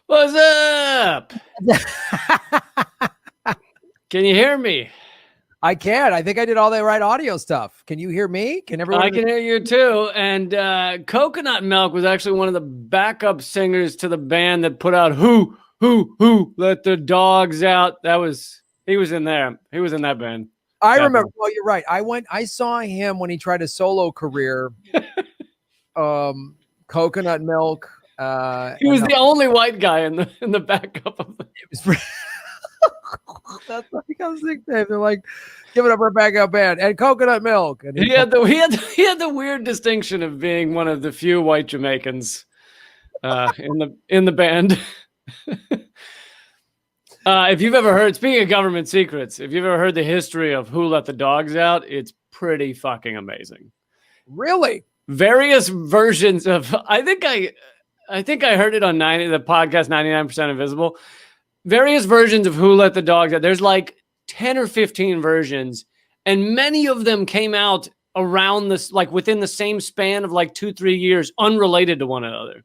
What's up? Can you hear me? I can. I think I did all the right audio stuff. Can you hear me? Can everyone? I can hear you too. And Coconut Milk was actually one of the backup singers to the band that put out Who Let the Dogs Out. He was in there. He was in that band. I remember. Well, you're right. I saw him when he tried a solo career. Coconut Milk. He was the only white guy in the backup of the. That's like a sick name. They're like, give it up for a backup band and Coconut Milk. And he had the weird distinction of being one of the few white Jamaicans in the band. If you've ever heard, speaking of government secrets, if you've ever heard the history of Who Let the Dogs Out, it's pretty fucking amazing. Really? Various versions of, I think I heard it on the podcast 99% Invisible. Various versions of Who Let the Dogs Out. There's like 10 or 15 versions, and many of them came out around this, like within the same span of like 2-3 years, unrelated to one another.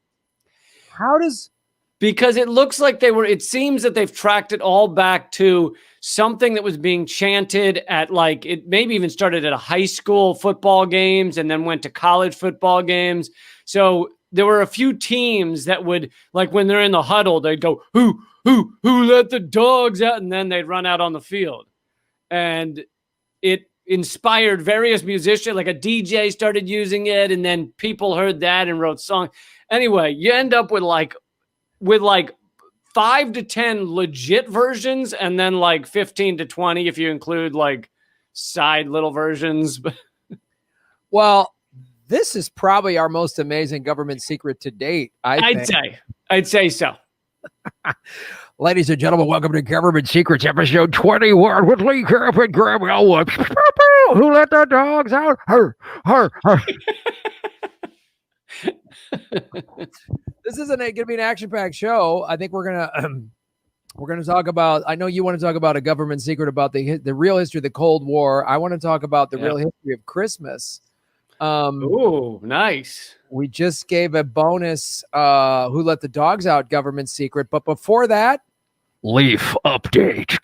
Because it looks like it seems that they've tracked it all back to something that was being chanted at, like, it maybe even started at a high school football games and then went to college football games. So there were a few teams that would, like, when they're in the huddle, they'd go, who let the dogs out? And then they'd run out on the field. And it inspired various musicians, like a DJ started using it, and then people heard that and wrote songs. Anyway, you end up with like 5 to 10 legit versions, and then like 15 to 20 if you include like side little versions. Well, this is probably our most amazing government secret to date. I'd say so. Ladies and gentlemen, welcome to Government Secrets, episode 21 with Lee Carp and Graham Elwood. Who let the dogs out? Her. This isn't going to be an action-packed show. I think we're gonna talk about. I know you want to talk about a government secret about the real history of the Cold War. I want to talk about the real history of Christmas. Ooh, nice. We just gave a bonus Who Let the Dogs Out government secret, but before that, Leaf update.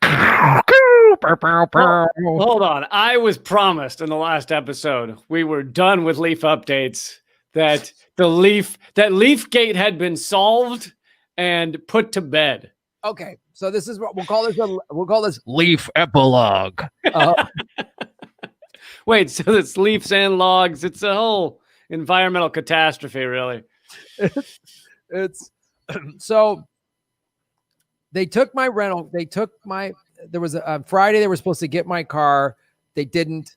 Hold on. I was promised in the last episode we were done with Leaf updates, that Leafgate had been solved and put to bed. Okay, so this is what we'll call this. We'll call this Leaf epilogue. Wait, so it's leaves and logs. It's a whole environmental catastrophe, really. It's so they took my rental. There was a Friday they were supposed to get my car. They didn't.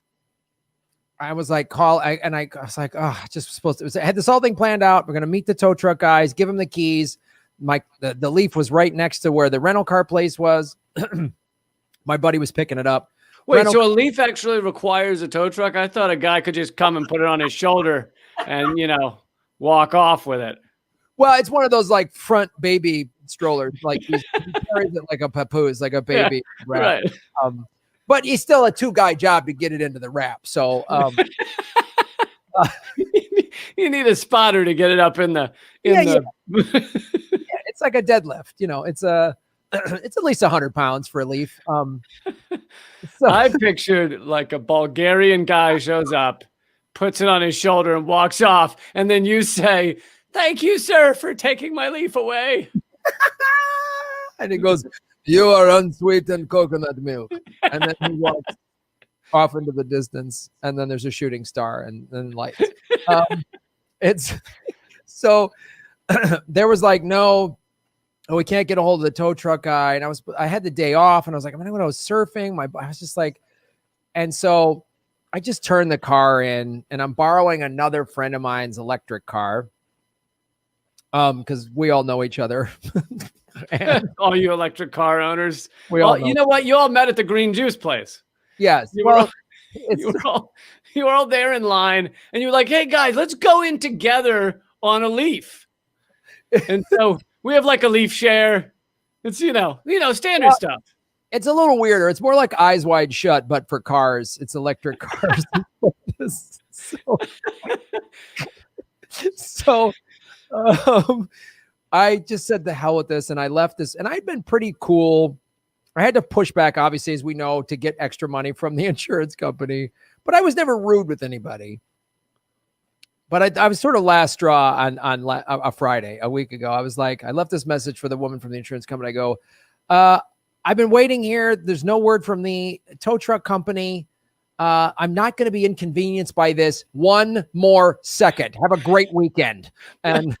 I was like, I was like, oh, just supposed to. I had this whole thing planned out. We're going to meet the tow truck guys, give them the keys. The Leaf was right next to where the rental car place was. My buddy was picking it up. Wait, so a Leaf actually requires a tow truck? I thought a guy could just come and put it on his shoulder and, walk off with it. Well, it's one of those like front baby strollers. Like he carries it like a papoose, like a baby. Yeah, right. But it's still a 2-guy job to get it into the wrap. So you need a spotter to get it up in the. Yeah, it's like a deadlift. It's at least 100 pounds for a Leaf. So I pictured like a Bulgarian guy shows up, puts it on his shoulder and walks off. And then you say, "Thank you, sir, for taking my Leaf away." And he goes, "You are unsweetened coconut milk." And then he walks off into the distance. And then there's a shooting star and then lights. It's so there was like, no, we can't get a hold of the tow truck guy. And I had the day off and I was like, when I was surfing, I was just like, and so I just turned the car in and I'm borrowing another friend of mine's electric car. Because we all know each other. All you electric car owners. You know what? You all met at the green juice place. Yes. You were all there in line and you were like, "Hey guys, let's go in together on a Leaf." And so we have like a Leaf share. It's, standard stuff. It's a little weirder. It's more like Eyes Wide Shut, but for cars. It's electric cars. So I just said the hell with this, and I left this, and I'd been pretty cool. I had to push back, obviously, as we know, to get extra money from the insurance company, but I was never rude with anybody. But I was sort of last straw on a Friday, a week ago. I was like, I left this message for the woman from the insurance company. I go, I've been waiting here. There's no word from the tow truck company. I'm not going to be inconvenienced by this one more second. Have a great weekend. And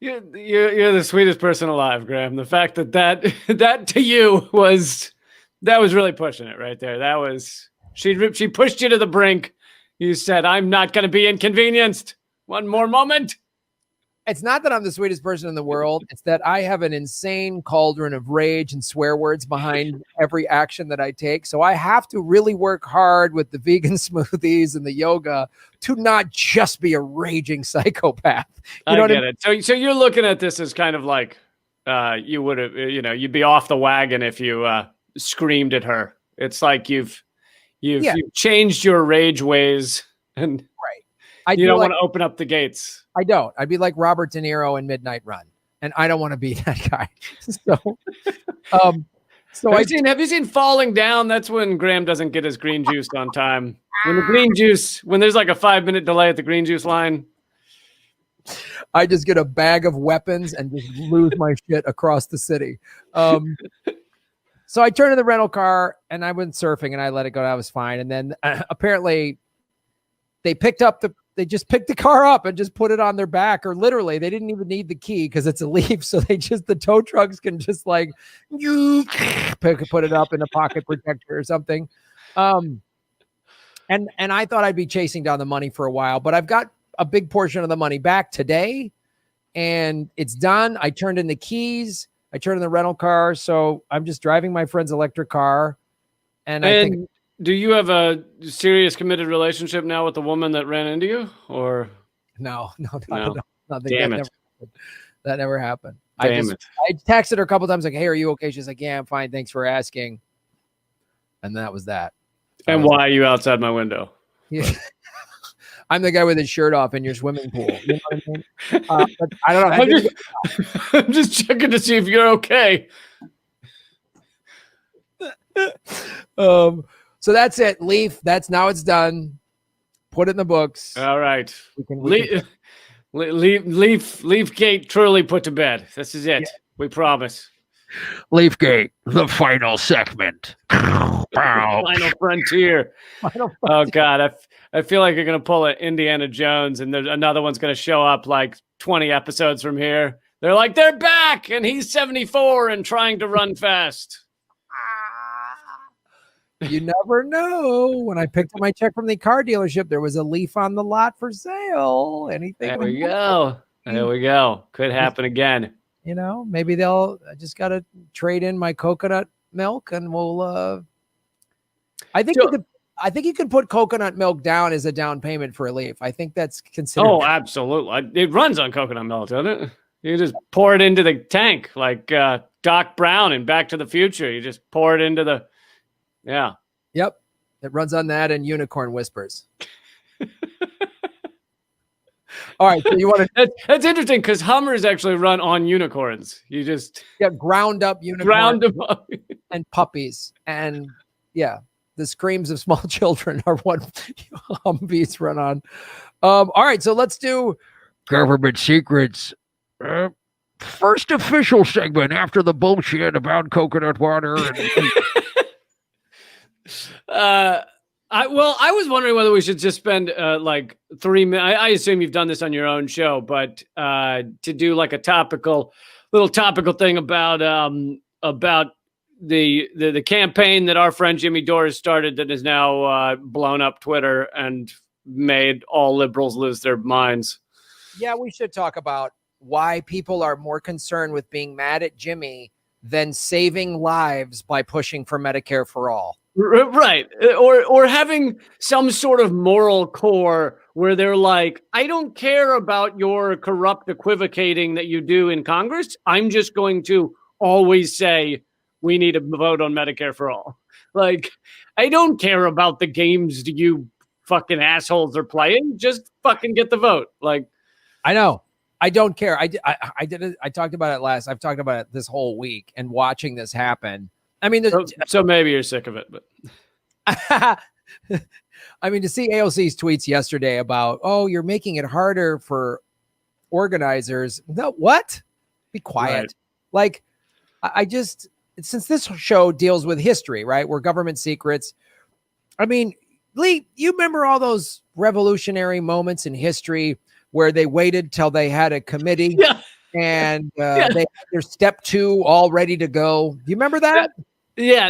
you're the sweetest person alive, Graham. The fact that to you was really pushing it right there. That was she pushed you to the brink. You said, I'm not going to be inconvenienced. One more moment. It's not that I'm the sweetest person in the world. It's that I have an insane cauldron of rage and swear words behind every action that I take. So I have to really work hard with the vegan smoothies and the yoga to not just be a raging psychopath. You know I get it. So you're looking at this as kind of like you would have, you'd be off the wagon if you screamed at her. It's like you've changed your rage ways, and you don't want to open up the gates. I don't. I'd be like Robert De Niro in Midnight Run, and I don't want to be that guy. Have you seen Falling Down? That's when Graham doesn't get his green juice on time. When there's like a 5-minute delay at the green juice line, I just get a bag of weapons and just lose my shit across the city. So I turned to the rental car and I went surfing and I let it go. I was fine. And then apparently they just picked the car up and just put it on their back, or literally they didn't even need the key because it's a Leaf. So the tow trucks can just like put it up in a pocket protector or something. And I thought I'd be chasing down the money for a while, but I've got a big portion of the money back today and it's done. I turned in the keys. I turned in the rental car. So I'm just driving my friend's electric car. And I think, do you have a serious committed relationship now with the woman that ran into you, or no. Damn it. That never happened. Damn it. I texted her a couple times like, hey, are you okay? She's like, yeah, I'm fine. Thanks for asking. And that was that. And why are you outside my window? Yeah. I'm the guy with his shirt off in your swimming pool. You know what I mean? But I don't know. I'm just checking to see if you're okay. So that's it. Leaf. Now it's done. Put it in the books. All right. Leafgate truly put to bed. This is it. Yeah. We promise. Leafgate, the final segment. Final frontier. Oh God, I feel like you're gonna pull an Indiana Jones, and there's another one's gonna show up like 20 episodes from here. They're like, they're back, and he's 74 and trying to run fast. You never know. When I picked up my check from the car dealership, there was a Leaf on the lot for sale. Anything? There we go. There we go. Could happen again. Maybe I just got to trade in my coconut milk and we'll, I think you can put coconut milk down as a down payment for a Leaf. I think that's considered. Oh, absolutely. It runs on coconut milk, doesn't it? You just pour it into the tank like Doc Brown in Back to the Future. You just pour it into the, yeah. Yep. It runs on that and Unicorn Whispers. All right, so you want to? That's interesting because Hummers actually run on unicorns. You just ground up unicorns, and puppies, and the screams of small children are what Humvees run on. All right, so let's do government secrets. First official segment after the bullshit about coconut water. I was wondering whether we should just spend like 3 minutes. I assume you've done this on your own show, but to do like a little topical thing about the campaign that our friend Jimmy Dore has started that has now blown up Twitter and made all liberals lose their minds. Yeah, we should talk about why people are more concerned with being mad at Jimmy than saving lives by pushing for Medicare for all. Right. Or having some sort of moral core where they're like, I don't care about your corrupt equivocating that you do in Congress. I'm just going to always say we need a vote on Medicare for all. Like, I don't care about the games you fucking assholes are playing. Just fucking get the vote. Like, I know. I don't care. I did it. I talked about it last. I've talked about it this whole week and watching this happen. I mean, so maybe you're sick of it, but I mean, to see AOC's tweets yesterday about, oh, you're making it harder for organizers. No, what? Be quiet. Right. Like, I just, since this show deals with history, right? We're government secrets. I mean, Lee, you remember all those revolutionary moments in history where they waited till they had a committee and they had their step 2 all ready to go. Do you remember that? Yeah,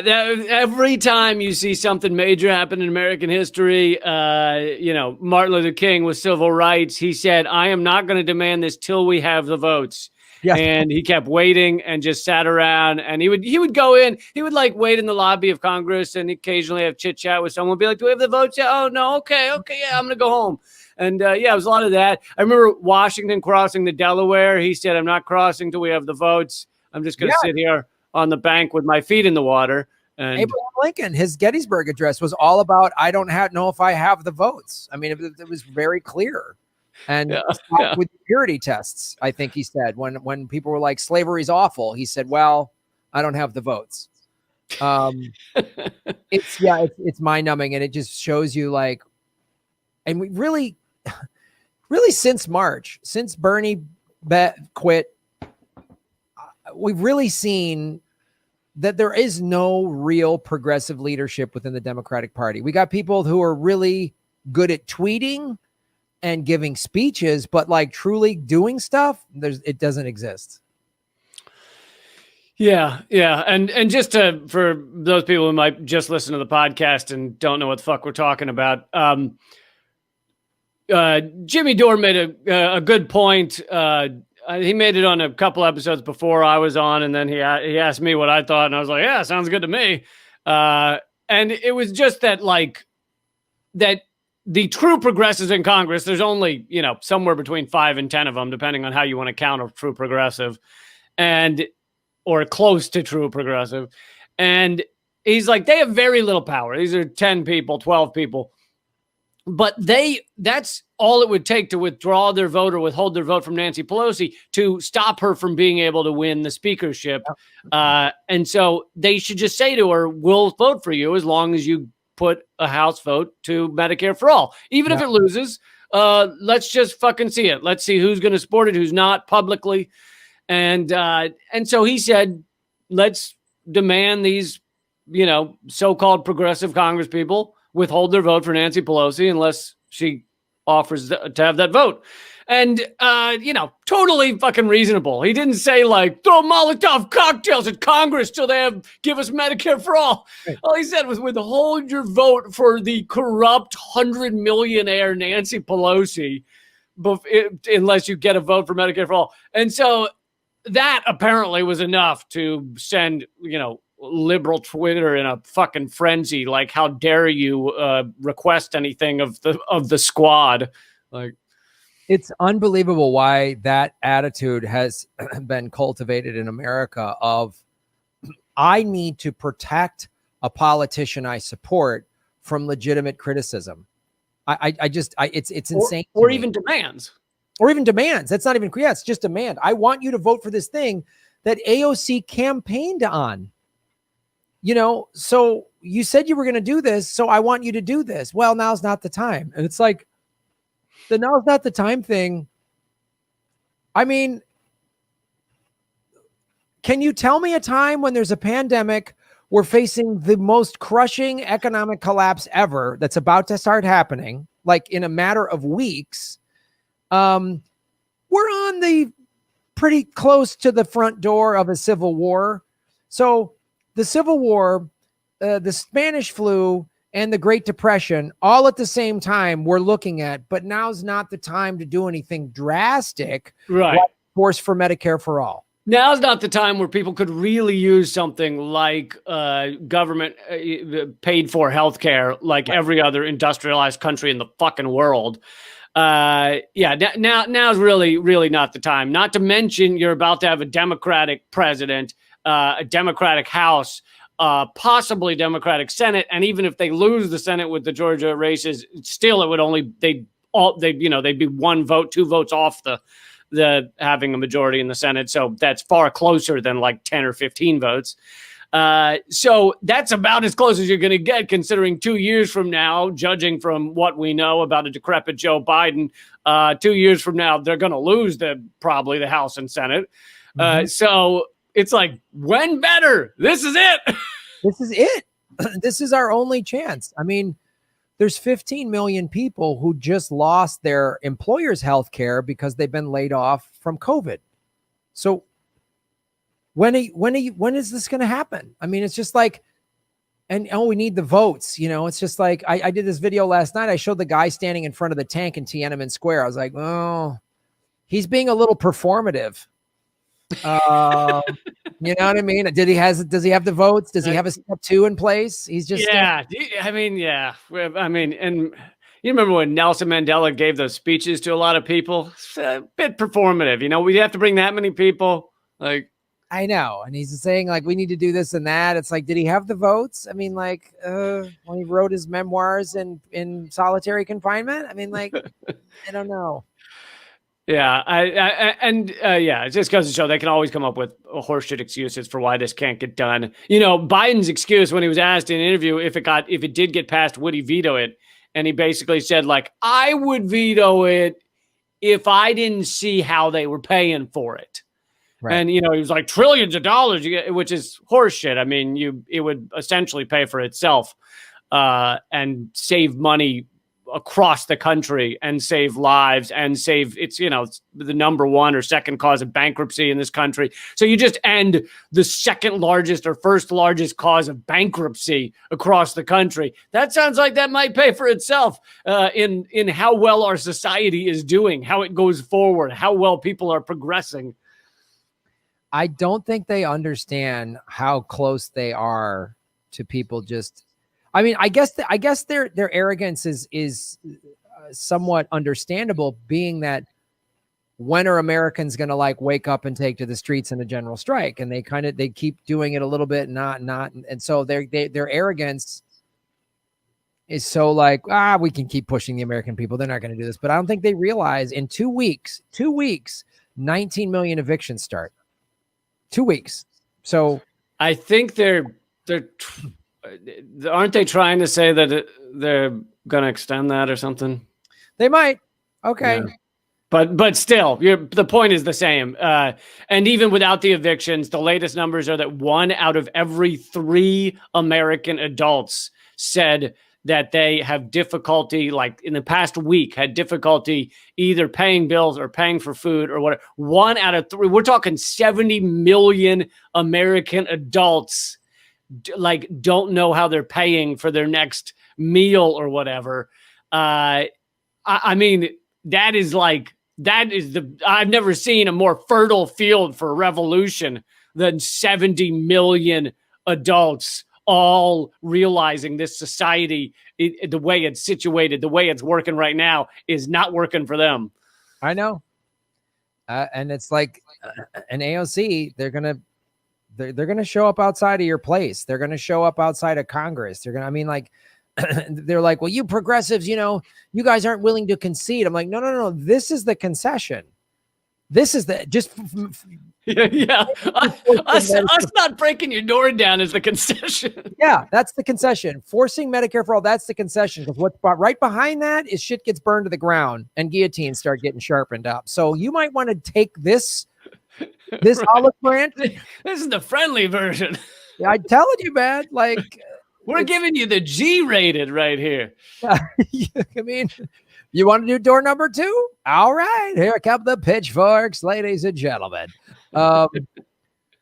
every time you see something major happen in American history, Martin Luther King with civil rights, he said, I am not going to demand this till we have the votes. Yes. And he kept waiting and just sat around, and he would go in, he would like wait in the lobby of Congress and occasionally have chit chat with someone, be like, do we have the votes? Yeah. Oh no. Okay. Yeah. I'm going to go home. And it was a lot of that. I remember Washington crossing the Delaware. He said, I'm not crossing till we have the votes. I'm just going to sit here on the bank with my feet in the water. And Abraham Lincoln, his Gettysburg Address was all about, I don't know if I have the votes. I mean, it was very clear. And with purity tests, I think he said, when people were like, slavery's awful, he said, well, I don't have the votes. It's mind numbing. And it just shows you like, and we really since March, since Bernie quit, we've really seen that there is no real progressive leadership within the Democratic Party. We got people who are really good at tweeting and giving speeches, but like truly doing stuff, it doesn't exist. Yeah. And just for those people who might just listen to the podcast and don't know what the fuck we're talking about, Jimmy Dore made a good point. He made it on a couple episodes before I was on, and then he asked me what I thought, and I was like, yeah, sounds good to me. And it was just that, like, that the true progressives in Congress, there's only, somewhere between 5 and 10 of them, depending on how you want to count a true progressive, or close to true progressive. And he's like, they have very little power. These are 10 people, 12 people. But that's all it would take to withdraw their vote or withhold their vote from Nancy Pelosi to stop her from being able to win the speakership. And so they should just say to her, we'll vote for you as long as you put a House vote to Medicare for all. Even if it loses, let's just fucking see it. Let's see who's going to support it, who's not publicly. And so he said, let's demand these, so-called progressive Congress people withhold their vote for Nancy Pelosi unless she offers to have that vote. And, totally fucking reasonable. He didn't say like, throw Molotov cocktails at Congress till they give us Medicare for all. Right. All he said was withhold your vote for the corrupt 100 millionaire Nancy Pelosi unless you get a vote for Medicare for all. And so that apparently was enough to send, liberal Twitter in a fucking frenzy. Like, how dare you request anything of the squad? Like, it's unbelievable why that attitude has been cultivated in America of, I need to protect a politician I support from legitimate criticism. It's insane. Or even demands. Or even demands. That's not even, it's just demand. I want you to vote for this thing that AOC campaigned on. So you said you were going to do this, so I want you to do this. Well, now's not the time. And it's like, the now's not the time thing. I mean, can you tell me a time when there's a pandemic, we're facing the most crushing economic collapse ever that's about to start happening, like in a matter of weeks? We're on the pretty close to the front door of a civil war. So the Civil War, the Spanish flu, and the Great Depression, all at the same time we're looking at, but now's not the time to do anything drastic. Right. Like force for Medicare for all. Now's not the time where people could really use something like government paid for healthcare, like every other industrialized country in the fucking world. Now's really, really not the time. Not to mention, you're about to have a Democratic president, a Democratic House, possibly Democratic Senate, and even if they lose the Senate with the Georgia races, still it would only they'd be 1 vote, 2 votes off the the having a majority in the Senate. So that's far closer than like 10 or 15 votes. So that's about as close as you're going to get, considering 2 years from now, judging from what we know about a decrepit Joe Biden, 2 years from now, they're going to lose probably the House and Senate. So it's like, when better? This is it. This is it. This is our only chance. I mean, there's 15 million people who just lost their employer's health care because they've been laid off from COVID. So when is this going to happen? I mean, it's just like, we need the votes. It's just like, I did this video last night. I showed the guy standing in front of the tank in Tiananmen Square. I was like, oh, he's being a little performative. You know what I mean? Does he have the votes? Does he have a step 2 in place? He's just, yeah. I mean, and you remember when Nelson Mandela gave those speeches to a lot of people? It's a bit performative. We have to bring that many people. Like, I know. And he's saying like, we need to do this and that. It's like, did he have the votes? I mean, like, when he wrote his memoirs in solitary confinement, I mean, like, I don't know. Yeah. It just goes to show they can always come up with horseshit excuses for why this can't get done. Biden's excuse when he was asked in an interview, if it did get passed, would he veto it? And he basically said, like, I would veto it if I didn't see how they were paying for it. Right. And, he was like trillions of dollars, which is horseshit. I mean, it would essentially pay for itself and save money across the country and save lives and save it's the number one or second cause of bankruptcy in this country. So you just end the second largest or first largest cause of bankruptcy across the country. That sounds like that might pay for itself in how well our society is doing, how it goes forward, how well people are progressing. I don't think they understand how close they are to people just, I mean, I guess their arrogance is somewhat understandable, being that when are Americans going to like wake up and take to the streets in a general strike? And they keep doing it a little bit, not. And so their arrogance is so like, we can keep pushing the American people. They're not going to do this. But I don't think they realize in 2 weeks, 19 million evictions start. 2 weeks. So I think they're aren't they trying to say that they're going to extend that or something? They might. Okay. Yeah. But still, the point is the same. And even without the evictions, the latest numbers are that 1 out of every 3 American adults said that they have difficulty, like in the past week, had difficulty either paying bills or paying for food or whatever. 1 out of 3. We're talking 70 million American adults like don't know how they're paying for their next meal or whatever. I mean, I've never seen a more fertile field for revolution than 70 million adults all realizing this society, the way it's situated, the way it's working right now is not working for them. I know. And it's like an AOC, they're going to show up outside of your place. They're going to show up outside of Congress. They're like, well, you progressives, you guys aren't willing to concede. I'm like, no. This is the concession. This is yeah. Us not breaking your door down is the concession. Yeah, that's the concession. Forcing Medicare for all, that's the concession. Because what's right behind that is shit gets burned to the ground and guillotines start getting sharpened up. So you might want to take this right. Olive branch. This is the friendly version. Yeah, I'm telling you, man. Like, we're giving you the G-rated right here. I mean, you want to do door number 2? All right, here come the pitchforks, ladies and gentlemen.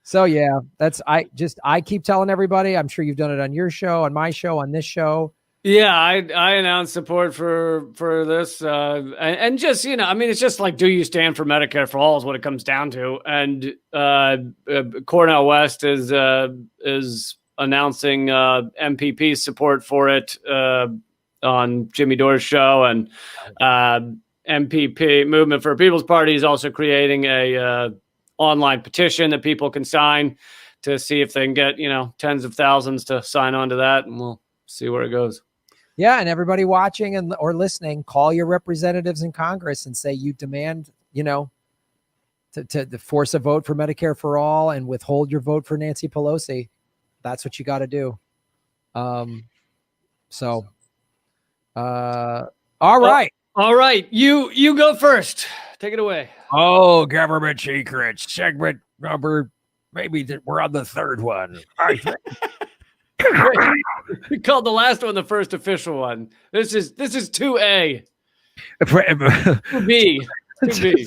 So yeah, I keep telling everybody. I'm sure you've done it on your show, on my show, on this show. Yeah, I announced support for this, and just I mean, it's just like, do you stand for Medicare for all is what it comes down to. And Cornel West is announcing MPP support for it on Jimmy Dore's show, and MPP Movement for a People's Party is also creating a online petition that people can sign to see if they can get tens of thousands to sign on to that, and we'll see where it goes. Yeah, and everybody watching or listening, call your representatives in Congress and say you demand, to force a vote for Medicare for all and withhold your vote for Nancy Pelosi. That's what you got to do. So, all right. All right. You go first. Take it away. Oh, government secrets segment number. Maybe we're on the third one. We called the last one the first official one. This is 2A. 2B. 2B.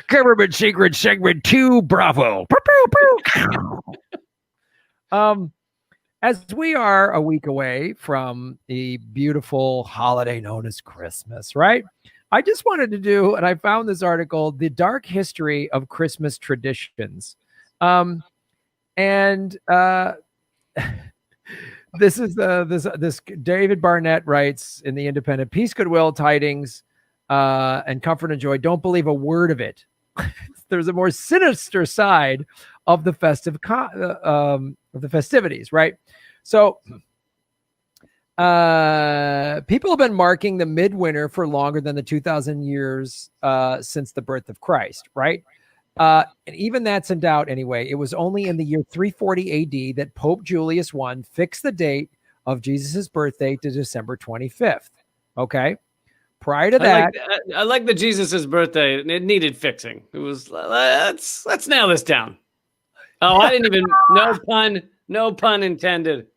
Government secret segment 2, Bravo. As we are a week away from the beautiful holiday known as Christmas, right? I just wanted to do, and I found this article, The Dark History of Christmas Traditions. This is this David Barnett writes in the Independent, peace, goodwill, tidings, and comfort and joy. Don't believe a word of it. There's a more sinister side of the festivities, right? So people have been marking the midwinter for longer than the 2,000 years since the birth of Christ, right? And even that's in doubt anyway. It was only in the year 340 AD that Pope Julius I fixed the date of Jesus's birthday to December 25th. Okay. Prior to that, I like the Jesus's birthday. It needed fixing. It was let's nail this down. Oh, I didn't even no pun intended.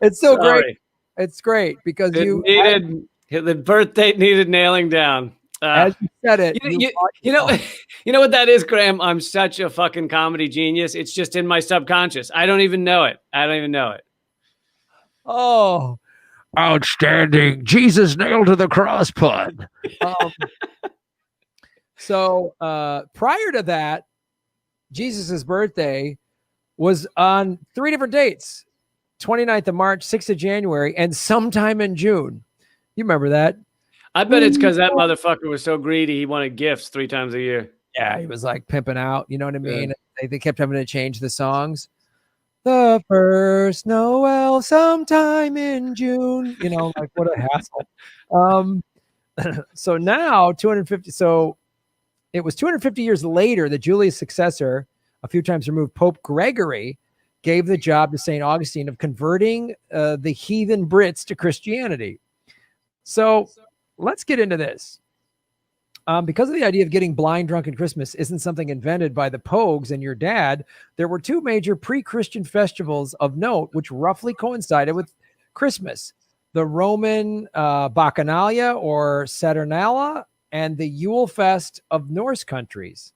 It's so great. It's great because the birth date needed nailing down. As you said it, you know what that is, Graham? I'm such a fucking comedy genius. It's just in my subconscious. I don't even know it. Oh, outstanding! Jesus nailed to the cross pun. So prior to that, Jesus's birthday was on 3 different dates: 29th of March, 6th of January, and sometime in June. You remember that? I bet it's because that motherfucker was so greedy he wanted gifts 3 times a year. Yeah, he was like pimping out. You know what I mean? Yeah. They kept having to change the songs. The first Noel sometime in June. You know, like what a hassle. So now 250. So it was 250 years later that Julius' successor, a few times removed, Pope Gregory, gave the job to St. Augustine of converting the heathen Brits to Christianity. So let's get into this. Because of the idea of getting blind drunk at Christmas isn't something invented by the Pogues and your dad, there were 2 major pre-Christian festivals of note which roughly coincided with Christmas: the Roman Bacchanalia or Saturnalia and the Yule Fest of Norse countries.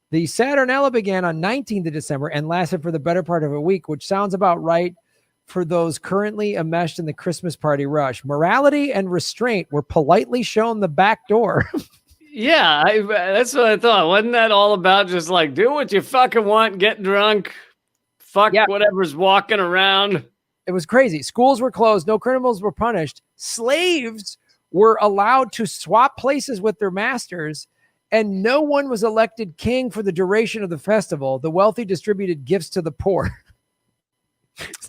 The Saturnalia began on 19th of December and lasted for the better part of a week, which sounds about right for those currently enmeshed in the Christmas party rush. Morality and restraint were politely shown the back door. Yeah, that's what I thought. Wasn't that all about just like do what you fucking want, get drunk, whatever's walking around? It was crazy. Schools were closed. No criminals were punished. Slaves were allowed to swap places with their masters, and no one was elected king for the duration of the festival. The wealthy distributed gifts to the poor.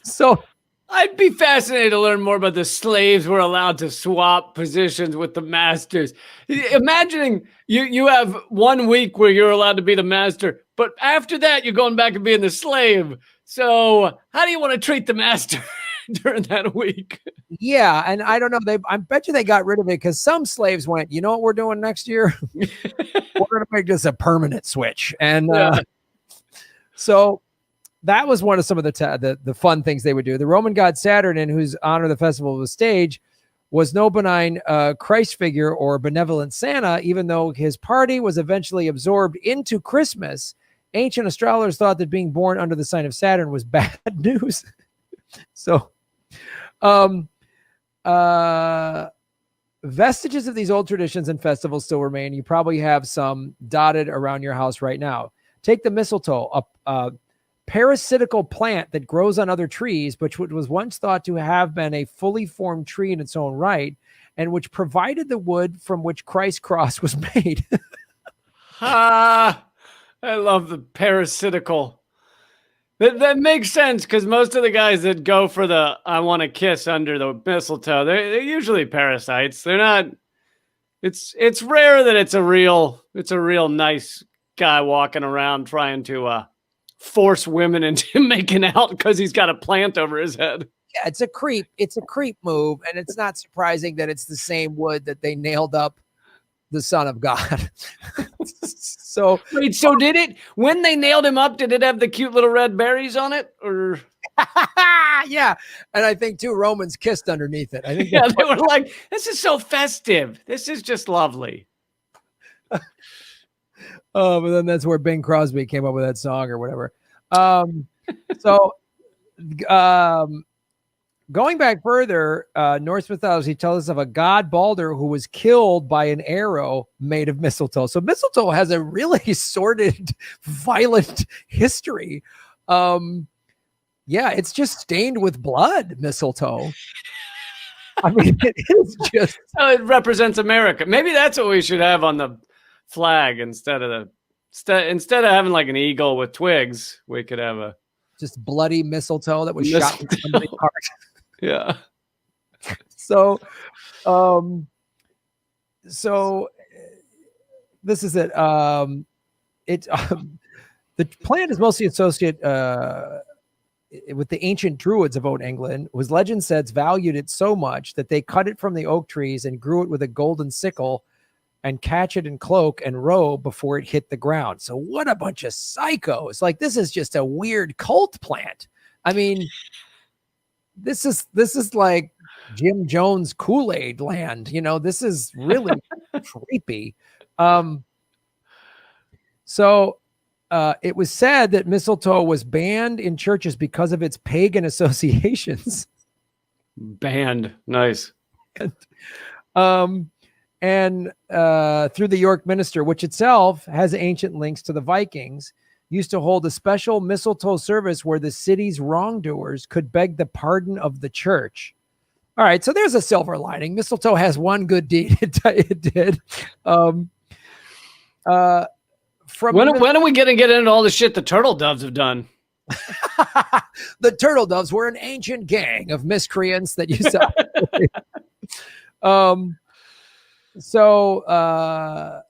So I'd be fascinated to learn more about the slaves were allowed to swap positions with the masters. Imagining you have 1 week where you're allowed to be the master, but after that you're going back and being the slave. So how do you want to treat the master during that week? Yeah, and I don't know. I bet you they got rid of it because some slaves went, you know what we're doing next year? We're going to make this a permanent switch. And so that was one of some of the fun things they would do. The Roman god Saturn, in whose honor the festival was staged, was no benign Christ figure or benevolent Santa, even though his party was eventually absorbed into Christmas. Ancient astrologers thought that being born under the sign of Saturn was bad news. So vestiges of these old traditions and festivals still remain. You probably have some dotted around your house right now. Take the mistletoe, a parasitical plant that grows on other trees, but which was once thought to have been a fully formed tree in its own right, and which provided the wood from which Christ's cross was made. I love the parasitical. That makes sense because most of the guys that go for the I want to kiss under the mistletoe, they're usually parasites. They're not It's rare that it's a real nice guy walking around trying to force women into making out because he's got a plant over his head. Yeah, it's a creep. It's a creep move, and it's not surprising that it's the same wood that they nailed up the Son of God. So wait, so did it when they nailed him up? Did it have the cute little red berries on it, or? Yeah, and I think 2 Romans kissed underneath it. I think yeah, they were like, "This is so festive. This is just lovely." Oh, but then that's where Bing Crosby came up with that song or whatever. So. Going back further, Norse mythology tells us of a god Balder who was killed by an arrow made of mistletoe. So mistletoe has a really sordid, violent history. Yeah, it's just stained with blood, mistletoe. I mean, it is just... it represents America. Maybe that's what we should have on the flag instead of having like an eagle with twigs. We could have a just bloody mistletoe that was shot with somebody's heart. Yeah. So this is it. The plant is mostly associated with the ancient druids of Old England, whose legend says valued it so much that they cut it from the oak trees and grew it with a golden sickle and catch it in cloak and robe before it hit the ground. So what a bunch of psychos. Like, this is just a weird cult plant. I mean, this is like Jim Jones Kool-Aid land. You know, this is really creepy. So it was said that mistletoe was banned in churches because of its pagan associations. Banned. Nice. And through the York Minster, which itself has ancient links to the Vikings, used to hold a special mistletoe service where the city's wrongdoers could beg the pardon of the church. All right, so there's a silver lining. Mistletoe has one good deed. It did. When are we going to get into all the shit the turtle doves have done? The turtle doves were an ancient gang of miscreants that you saw. So,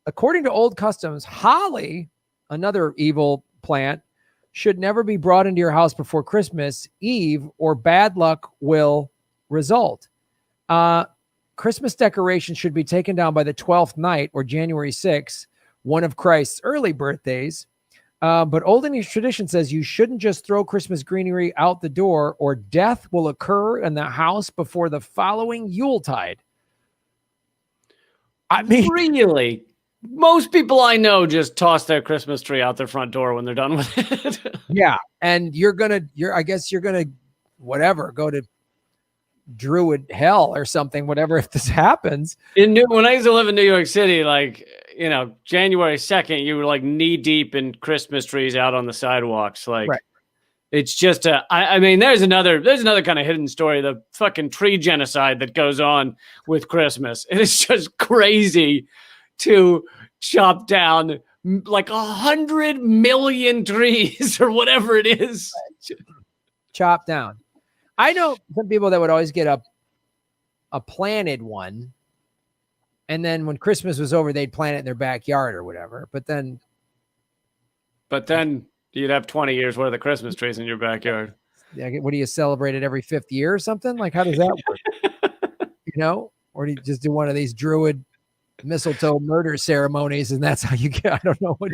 according to old customs, holly, another evil plant, should never be brought into your house before Christmas Eve, or bad luck will result. Christmas decorations should be taken down by the 12th night, or January 6th, one of Christ's early birthdays. But Old English tradition says you shouldn't just throw Christmas greenery out the door, or death will occur in the house before the following Yuletide. I mean, really? Most people I know just toss their Christmas tree out their front door when they're done with it. Yeah. And I guess you're going to, whatever, go to Druid hell or something, whatever, if this happens. When I used to live in New York City, like, you know, January 2nd, you were like knee deep in Christmas trees out on the sidewalks. Like, right. It's just I mean, there's another kind of hidden story, the fucking tree genocide that goes on with Christmas. It is just crazy to chop down like 100 million trees or whatever it is. Chop down. I know some people that would always get a planted one, and then when Christmas was over, they'd plant it in their backyard or whatever. But then you'd have 20 years worth of Christmas trees in your backyard. Yeah. What do you celebrate it every 5th year or something? Like, how does that work? You know, or do you just do one of these Druid mistletoe murder ceremonies, and that's how you get? I don't know what.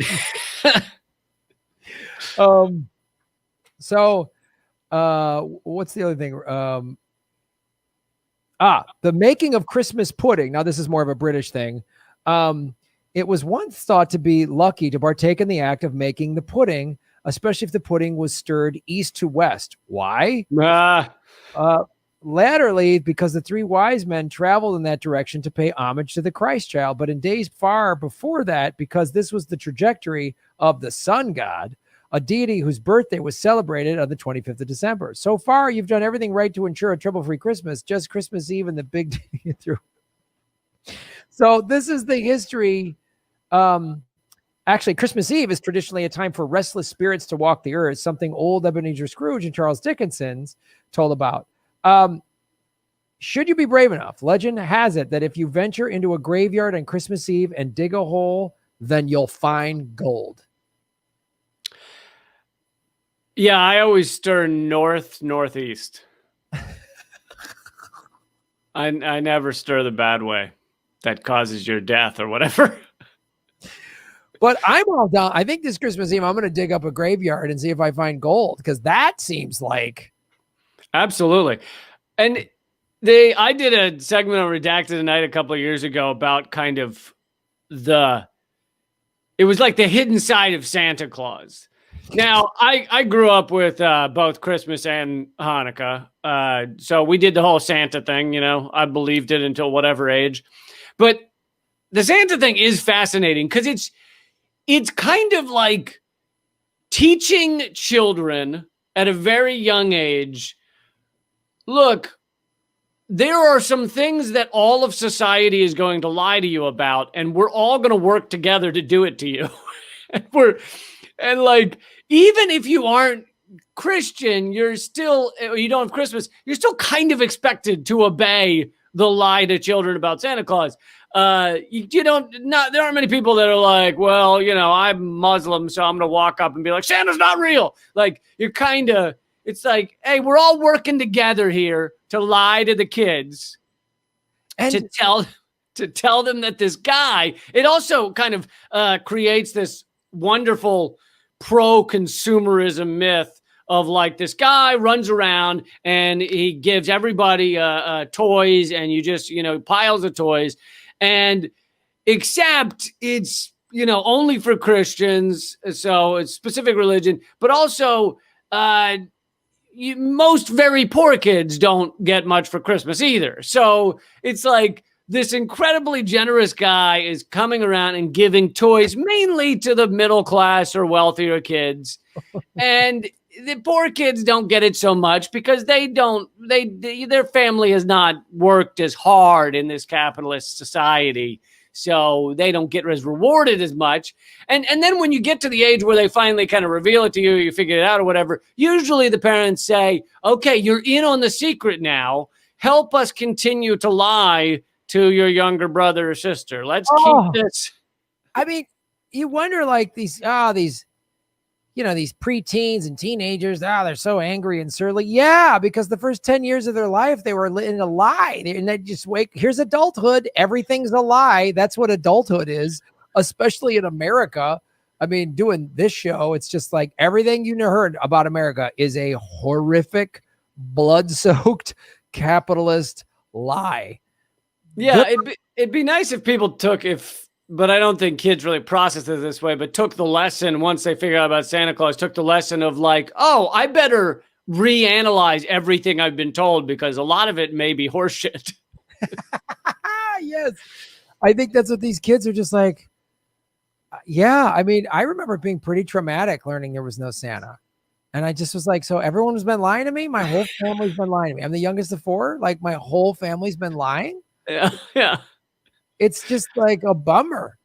So, what's the other thing? The making of Christmas pudding. Now, this is more of a British thing. It was once thought to be lucky to partake in the act of making the pudding, especially if the pudding was stirred east to west. Why? Latterly, because the 3 wise men traveled in that direction to pay homage to the Christ child. But in days far before that, because this was the trajectory of the sun god, a deity whose birthday was celebrated on the 25th of December. So far, you've done everything right to ensure a trouble-free Christmas, just Christmas Eve and the big day through. So this is the history. Actually, Christmas Eve is traditionally a time for restless spirits to walk the earth, something old Ebenezer Scrooge and Charles Dickens told about. Should you be brave enough, legend has it that if you venture into a graveyard on Christmas Eve and dig a hole, then you'll find gold. Yeah, I always stir northeast. I never stir the bad way that causes your death or whatever. But I'm all down. I think this Christmas Eve, I'm going to dig up a graveyard and see if I find gold, because that seems like. Absolutely. And I did a segment on Redacted Tonight a couple of years ago about kind of it was like the hidden side of Santa Claus. Now, I grew up with both Christmas and Hanukkah. So we did the whole Santa thing, you know, I believed it until whatever age. But the Santa thing is fascinating because it's kind of like teaching children at a very young age, look, there are some things that all of society is going to lie to you about, and we're all going to work together to do it to you. and like, even if you aren't Christian, you don't have Christmas, you're still kind of expected to obey the lie to children about Santa Claus. There aren't many people that are like, well, you know, I'm Muslim, so I'm going to walk up and be like, Santa's not real. Like, it's like, hey, we're all working together here to lie to the kids and to tell them that this guy, it also kind of creates this wonderful pro-consumerism myth of like this guy runs around and he gives everybody toys, and you just, you know, piles of toys, and except it's, you know, only for Christians. So it's specific religion, but also most very poor kids don't get much for Christmas either. So it's like this incredibly generous guy is coming around and giving toys mainly to the middle class or wealthier kids. And the poor kids don't get it so much because their family has not worked as hard in this capitalist society. So they don't get as rewarded as much. And then when you get to the age where they finally kind of reveal it to you, you figure it out or whatever, usually the parents say, okay, you're in on the secret now. Help us continue to lie to your younger brother or sister. Let's keep this. I mean, you wonder, like, these you know, these preteens and teenagers, they're so angry and surly. Yeah, because the first 10 years of their life, they were in a lie. And they just here's adulthood. Everything's a lie. That's what adulthood is, especially in America. I mean, doing this show, it's just like everything you heard about America is a horrific, blood-soaked, capitalist lie. Yeah, it'd be nice if people but I don't think kids really process it this way, but took the lesson once they figured out about Santa Claus, took the lesson of like, oh, I better reanalyze everything I've been told because a lot of it may be horseshit. Yes. I think that's what these kids are just like. Yeah. I mean, I remember being pretty traumatic learning there was no Santa. And I just was like, so everyone has been lying to me? My whole family's been lying to me. I'm the youngest of four. Like, my whole family's been lying? Yeah. It's just like a bummer.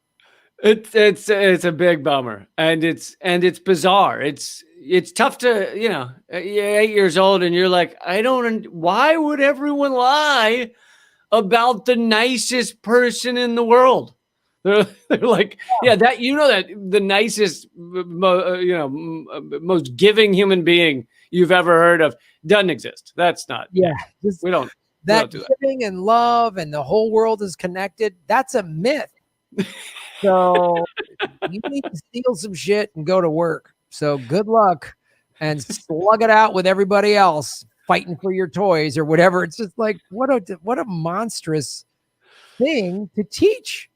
It's a big bummer, and it's bizarre. It's tough to, you know, you're 8 years old and you're like, why would everyone lie about the nicest person in the world? They're like, yeah, that, you know, that the nicest, most giving human being you've ever heard of doesn't exist. That's not. Yeah, we don't. That giving and love and the whole world is connected, that's a myth. So you need to steal some shit and go to work. So good luck and slug it out with everybody else fighting for your toys or whatever. It's just like, what a monstrous thing to teach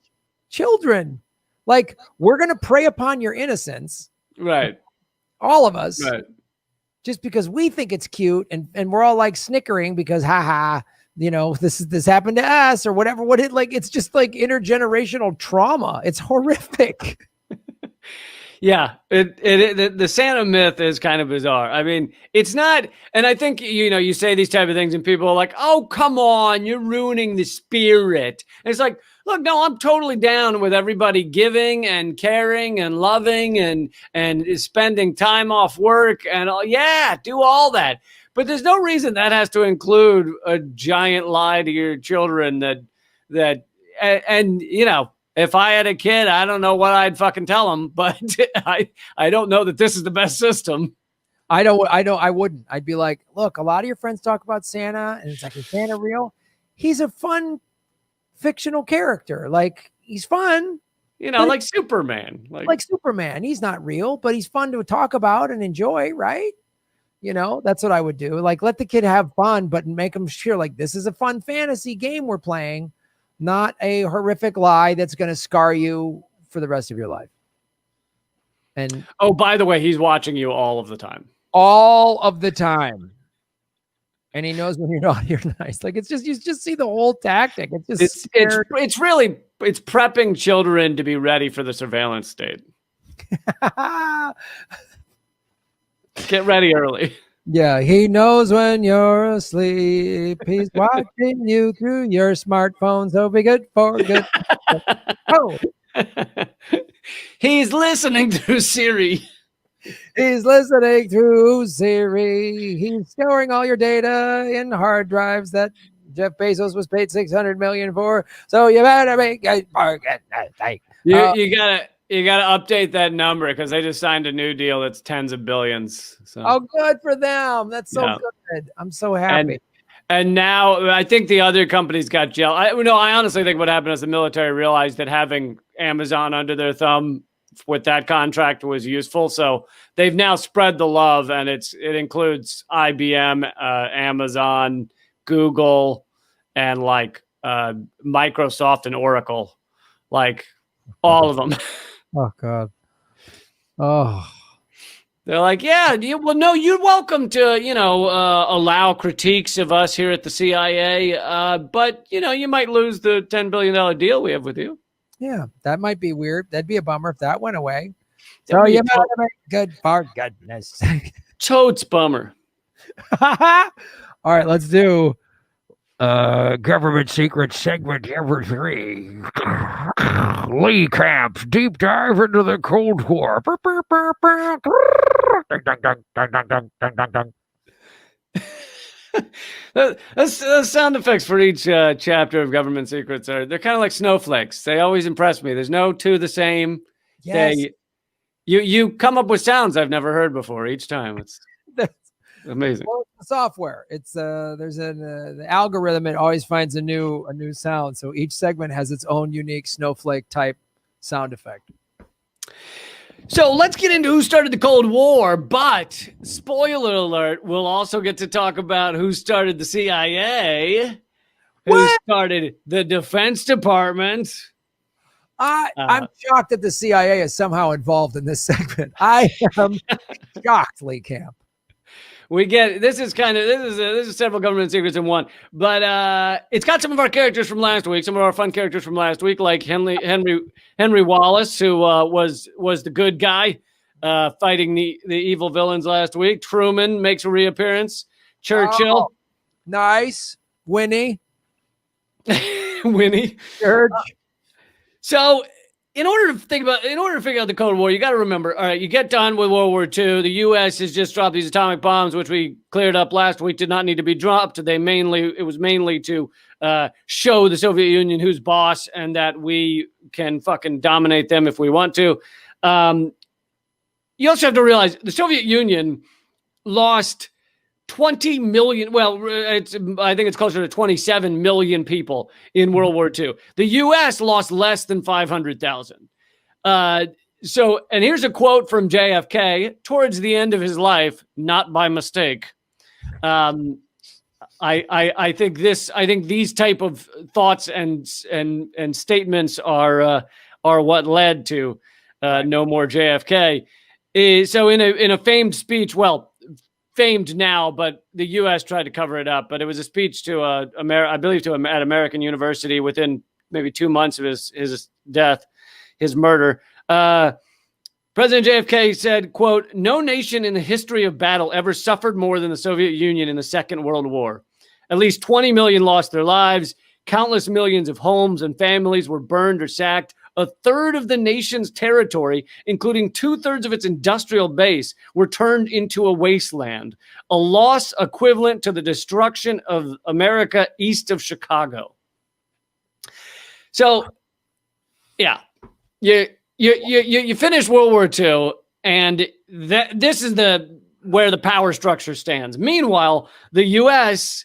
children. Like, we're going to prey upon your innocence. Right. All of us. Right. Just because we think it's cute and we're all like snickering because you know, this happened to us or whatever. It's just like intergenerational trauma. It's horrific. Yeah, the Santa myth is kind of bizarre. I mean, it's not, and I think, you know, you say these type of things and people are like, oh, come on, you're ruining the spirit. And it's like, look, no, I'm totally down with everybody giving and caring and loving and spending time off work and all. Yeah, do all that. But there's no reason that has to include a giant lie to your children and if I had a kid, I don't know what I'd fucking tell them, but I don't know that this is the best system. I wouldn't. I'd be like, look, a lot of your friends talk about Santa, and it's like, is Santa real? He's a fun fictional character. Like, he's fun. Like Superman. Like Superman. He's not real, but he's fun to talk about and enjoy, right? That's what I would do. Like, let the kid have fun, but make them sure, like, this is a fun fantasy game we're playing, not a horrific lie that's going to scar you for the rest of your life. And oh, by the way, he's watching you all of the time. All of the time. And he knows when you're not, you're nice. Like, it's just, you just see the whole tactic. It's it's prepping children to be ready for the surveillance state. Get ready early. Yeah, he knows when you're asleep. He's watching you through your smartphone. So be good for good. Oh. He's listening through Siri. He's listening through Siri. He's storing all your data in hard drives that Jeff Bezos was paid $600 million for. So you better make it bargain. You gotta update that number because they just signed a new deal that's tens of billions. So. Oh, good for them. That's so good. I'm so happy. And now I think the other companies got jealous. I honestly think what happened is the military realized that having Amazon under their thumb with that contract was useful. So they've now spread the love, and it includes IBM, Amazon, Google, and like Microsoft and Oracle, like all of them. Oh God. Oh. They're like, you're welcome to, allow critiques of us here at the CIA. But, you might lose the $10 billion deal we have with you. Yeah, that might be weird. That'd be a bummer if that went away. So you better make good for goodness sake. Totes bummer. All right, let's do government secret segment number 3. Lee Camp's deep dive into the Cold War. Those sound effects for each chapter of Government Secrets they're kind of like snowflakes. They always impress me. There's no two the same. Yes. You come up with sounds I've never heard before each time. It's amazing. Well, it's the software. It's there's the algorithm. It always finds a new sound. So each segment has its own unique snowflake type sound effect. So let's get into who started the Cold War, but spoiler alert, we'll also get to talk about who started the CIA, who started the Defense Department. I'm shocked that the CIA is somehow involved in this segment. I am shocked, Lee Camp. This is several government secrets in one, but it's got some of our characters from last week, some of our fun characters from last week, like Henry Wallace, who was the good guy fighting the evil villains last week. Truman makes a reappearance. Churchill, nice. Winnie, Church. So. In order to figure out the Cold War, you got to remember, all right, you get done with World War II. The U.S. has just dropped these atomic bombs, which we cleared up last week, did not need to be dropped. It was mainly to show the Soviet Union who's boss and that we can fucking dominate them if we want to. You also have to realize the Soviet Union lost 20 million. Well, I think it's closer to 27 million people in World War II. The U.S. lost less than 500,000. And here's a quote from JFK towards the end of his life, not by mistake. I think these type of thoughts and statements are what led to no more JFK. So in a famed speech, famed now, but the U.S. tried to cover it up. But it was a speech to at American University within maybe 2 months of his death, his murder. President JFK said, quote, "No nation in the history of battle ever suffered more than the Soviet Union in the Second World War. At least 20 million lost their lives. Countless millions of homes and families were burned or sacked. a third of the nation's territory, including 2/3 of its industrial base, were turned into a wasteland, a loss equivalent to the destruction of America east of Chicago. So, yeah, you finish World War II, and this is where the power structure stands. Meanwhile, the U.S.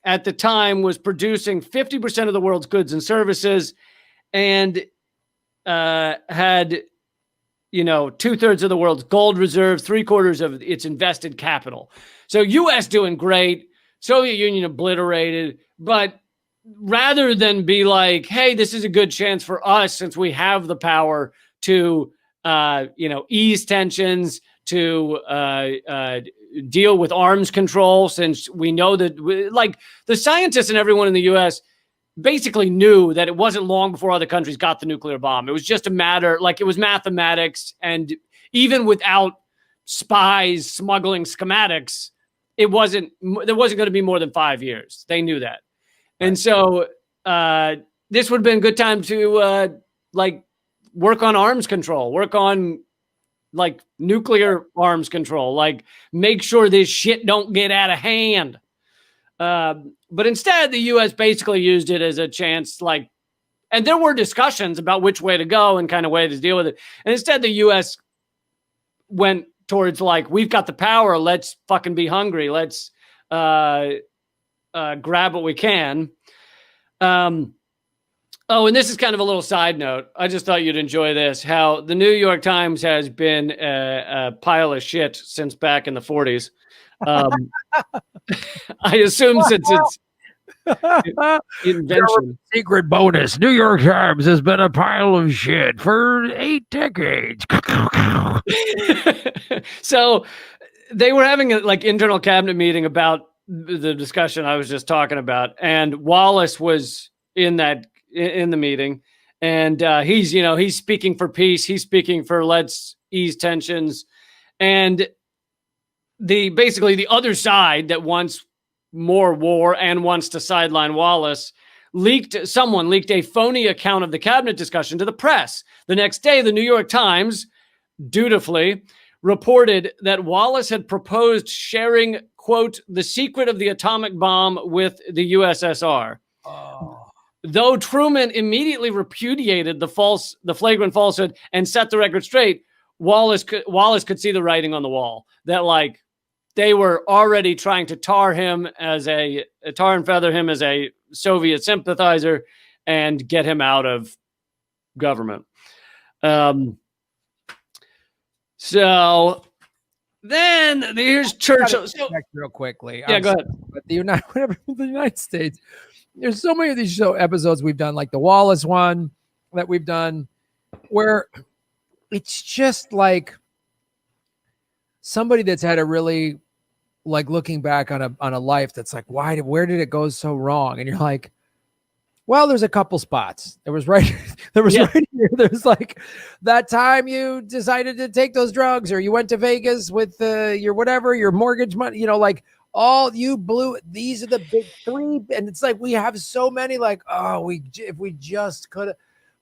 At the time was producing 50% of the world's goods and services, and had 2/3 of the world's gold reserves, 3/4 of its invested capital. So U.S. doing great, Soviet Union obliterated, but rather than be like, hey, this is a good chance for us since we have the power to, ease tensions, to deal with arms control, since we know that, the scientists and everyone in the U.S. basically knew that it wasn't long before other countries got the nuclear bomb. It was just a matter, it was mathematics, and even without spies smuggling schematics, there wasn't going to be more than 5 years. They knew that. And so this would have been a good time to work on arms control, work on nuclear arms control, make sure this shit don't get out of hand. But instead, the U.S. basically used it as a chance, and there were discussions about which way to go and kind of way to deal with it. And instead, the U.S. went towards we've got the power. Let's fucking be hungry. Let's grab what we can. And this is kind of a little side note. I just thought you'd enjoy this. How the New York Times has been a pile of shit since back in the 40s. I assume since its invention. Secret bonus. New York Times has been a pile of shit for 8 decades. So they were having a internal cabinet meeting about the discussion I was just talking about, and Wallace was in the meeting, and he's speaking for peace. He's speaking for let's ease tensions, and the other side that wants more war and wants to sideline Wallace someone leaked a phony account of the cabinet discussion to the press. The next day, the New York Times dutifully reported that Wallace had proposed sharing, quote, the secret of the atomic bomb with the USSR. Oh. Though Truman immediately repudiated the flagrant falsehood and set the record straight, Wallace could see the writing on the wall that they were already trying to tar and feather him as a Soviet sympathizer and get him out of government. So then here's Churchill. Real quickly. Yeah, go ahead. But the United States, there's so many of these episodes we've done, like the Wallace one that we've done, where it's just somebody that's had a really looking back on a life that's where did it go so wrong? And you're like, well, there's a couple spots. Right here. There's that time you decided to take those drugs, or you went to Vegas with your mortgage money, all you blew. These are the big three. And it's we have so many, if we just could have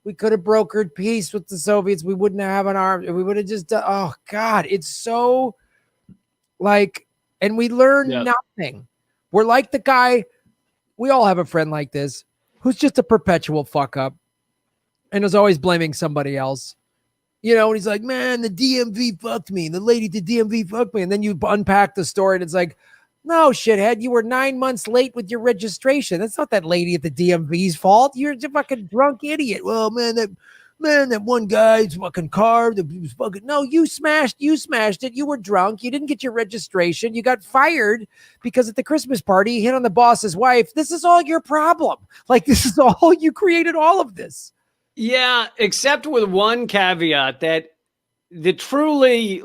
brokered peace with the Soviets, we wouldn't have an arm. We would have just oh God, it's so and we learn nothing. We're like the guy, we all have a friend like this who's just a perpetual fuck up and is always blaming somebody else. And he's like, man, the DMV fucked me. The lady at the DMV fucked me. And then you unpack the story and it's no, shithead, you were 9 months late with your registration. That's not that lady at the DMV's fault. You're a fucking drunk idiot. Well, that one guy's fucking car, no, you smashed it. You were drunk. You didn't get your registration. You got fired because at the Christmas party, you hit on the boss's wife. This is all your problem. This is all, you created all of this. Yeah, except with one caveat that the truly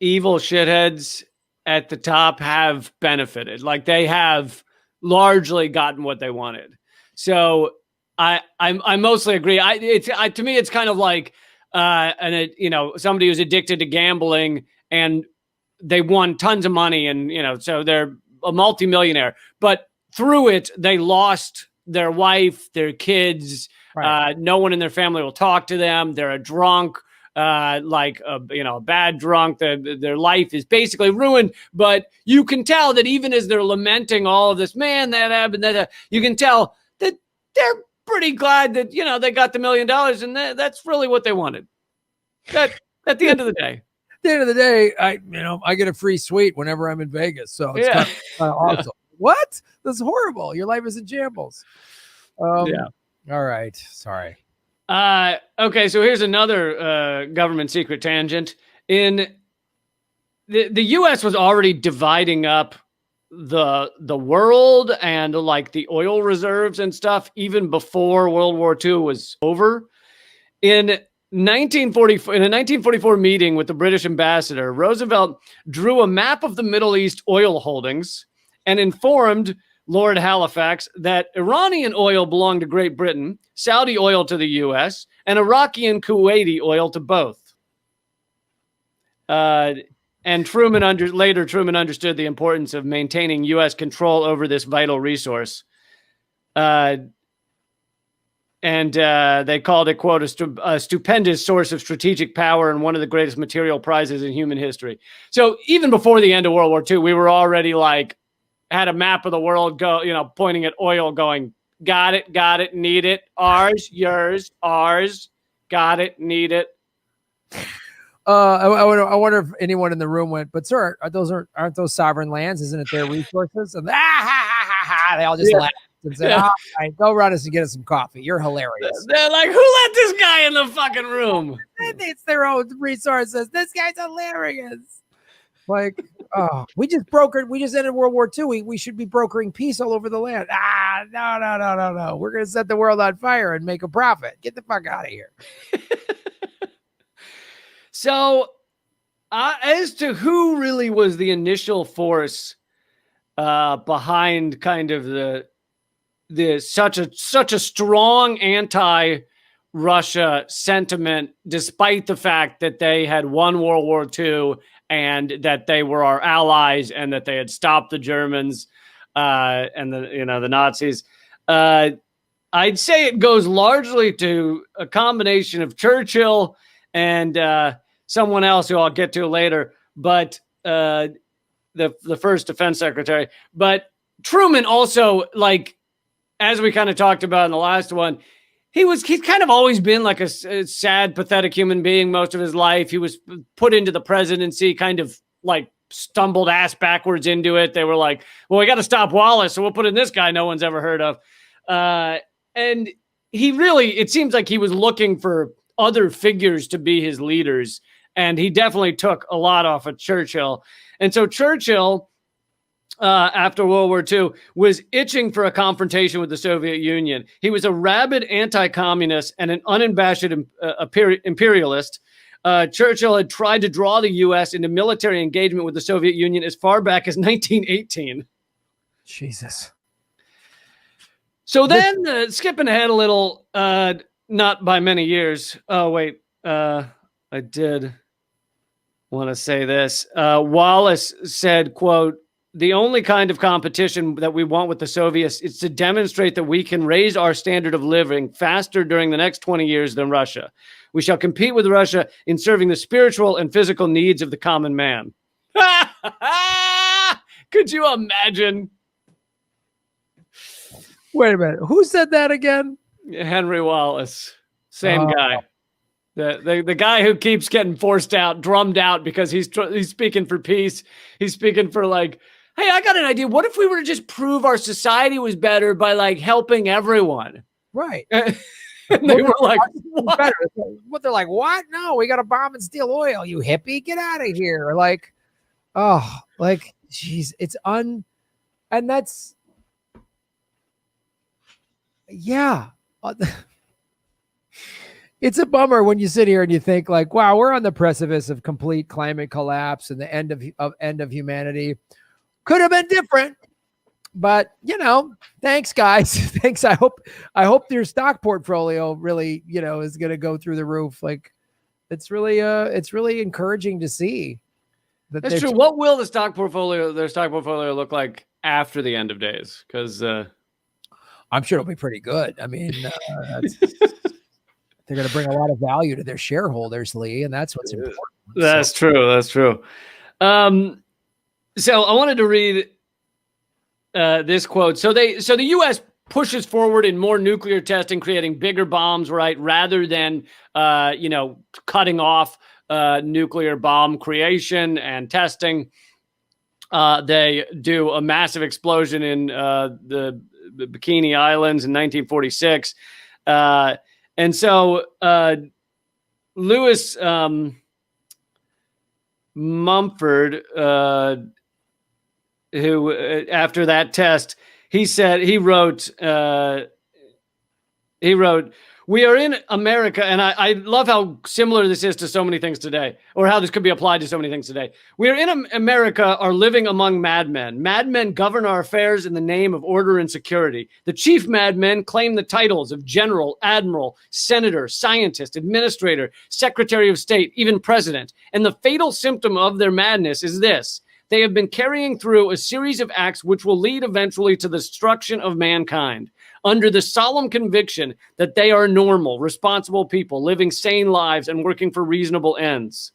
evil shitheads at the top have benefited. They have largely gotten what they wanted. So I mostly agree. To me, it's kind of somebody who's addicted to gambling and they won tons of money and, so they're a multimillionaire, but through it, they lost their wife, their kids, Right. No one in their family will talk to them. They're a drunk, a bad drunk. Their life is basically ruined. But you can tell that even as they're lamenting all of this, man, that happened, you can tell that they're pretty glad that, they got the $1 million, and that's really what they wanted. That at the end of the day. At the end of the day, I get a free suite whenever I'm in Vegas. So it's kind of awesome. Yeah. What? That's horrible. Your life is in shambles. Yeah. All right. Sorry. Okay, so here's another government secret tangent. In the U.S. was already dividing up the world and like the oil reserves and stuff even before World War II was over. In a 1944 meeting with the British ambassador, Roosevelt drew a map of the Middle East oil holdings and informed Lord Halifax that Iranian oil belonged to Great Britain, Saudi oil to the U.S., and Iraqi and Kuwaiti oil to both. And Truman understood the importance of maintaining U.S. control over this vital resource. And they called it, quote, a stupendous source of strategic power and one of the greatest material prizes in human history. So even before the end of World War II, we were already had a map of the world pointing at oil going, got it, need it, ours, yours, ours, got it, need it. I wonder if anyone in the room went, but sir, aren't those sovereign lands? Isn't it their resources? And they all just laughed and said, all right, go run us and get us some coffee. You're hilarious. They're like, who let this guy in the fucking room? It's their own resources. This guy's hilarious. We just ended World War II. We should be brokering peace all over the land. No. We're going to set the world on fire and make a profit. Get the fuck out of here. So, as to who really was the initial force behind kind of the such a strong anti-Russia sentiment, despite the fact that they had won World War II and that they were our allies and that they had stopped the Germans and the Nazis, I'd say it goes largely to a combination of Churchill and someone else who I'll get to later, but the first defense secretary. But Truman also, as we kind of talked about in the last one, he's kind of always been like a sad, pathetic human being most of his life. He was put into the presidency, kind of stumbled ass backwards into it. They were like, well, we got to stop Wallace, so we'll put in this guy no one's ever heard of. And it seems like he was looking for other figures to be his leaders. And he definitely took a lot off of Churchill. And so Churchill, after World War II, was itching for a confrontation with the Soviet Union. He was a rabid anti-communist and an unabashed imperialist. Churchill had tried to draw the U.S. into military engagement with the Soviet Union as far back as 1918. Jesus. So then, skipping ahead a little, not by many years. Oh, wait. I did want to say this. Wallace said, quote, the only kind of competition that we want with the Soviets is to demonstrate that we can raise our standard of living faster during the next 20 years than Russia. We shall compete with Russia in serving the spiritual and physical needs of the common man. Could you imagine? Wait a minute. Who said that again? Henry Wallace. Same guy. The guy who keeps getting drummed out because he's speaking for peace. He's speaking for hey, I got an idea. What if we were to just prove our society was better by helping everyone? Right. And they were like, what? Better. What? They're like, what? No, we got to bomb and steal oil. You hippie, get out of here. Geez, and that's, yeah. It's a bummer when you sit here and you think wow, we're on the precipice of complete climate collapse and the end of humanity. Could have been different, but thanks guys. Thanks. I hope your stock portfolio really, is going to go through the roof. It's really encouraging to see. That's true. What will their stock portfolio look like after the end of days? Because I'm sure it'll be pretty good. I mean, they're going to bring a lot of value to their shareholders, Lee, and that's what's important. That's true. That's true. So I wanted to read this quote. So the U.S. pushes forward in more nuclear testing, creating bigger bombs, right, rather than cutting off nuclear bomb creation and testing. They do a massive explosion in the Bikini Islands in 1946. And so Lewis Mumford, who after that test, he wrote, "We are in America," and I love how similar this is to so many things today, or how this could be applied to so many things today. "We are in America, are living among madmen. Madmen govern our affairs in the name of order and security. The chief madmen claim the titles of general, admiral, senator, scientist, administrator, secretary of state, even president. And the fatal symptom of their madness is this: they have been carrying through a series of acts which will lead eventually to the destruction of mankind, under the solemn conviction that they are normal, responsible people living sane lives and working for reasonable ends.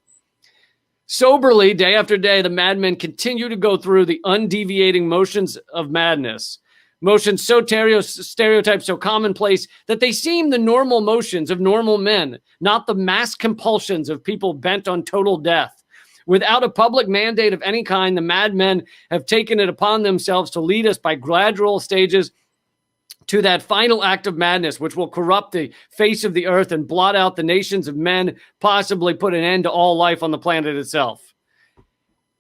Soberly, day after day, the madmen continue to go through the undeviating motions of madness, motions so stereotyped, so commonplace that they seem the normal motions of normal men, not the mass compulsions of people bent on total death. Without a public mandate of any kind, the madmen have taken it upon themselves to lead us by gradual stages to that final act of madness, which will corrupt the face of the earth and blot out the nations of men, possibly put an end to all life on the planet itself."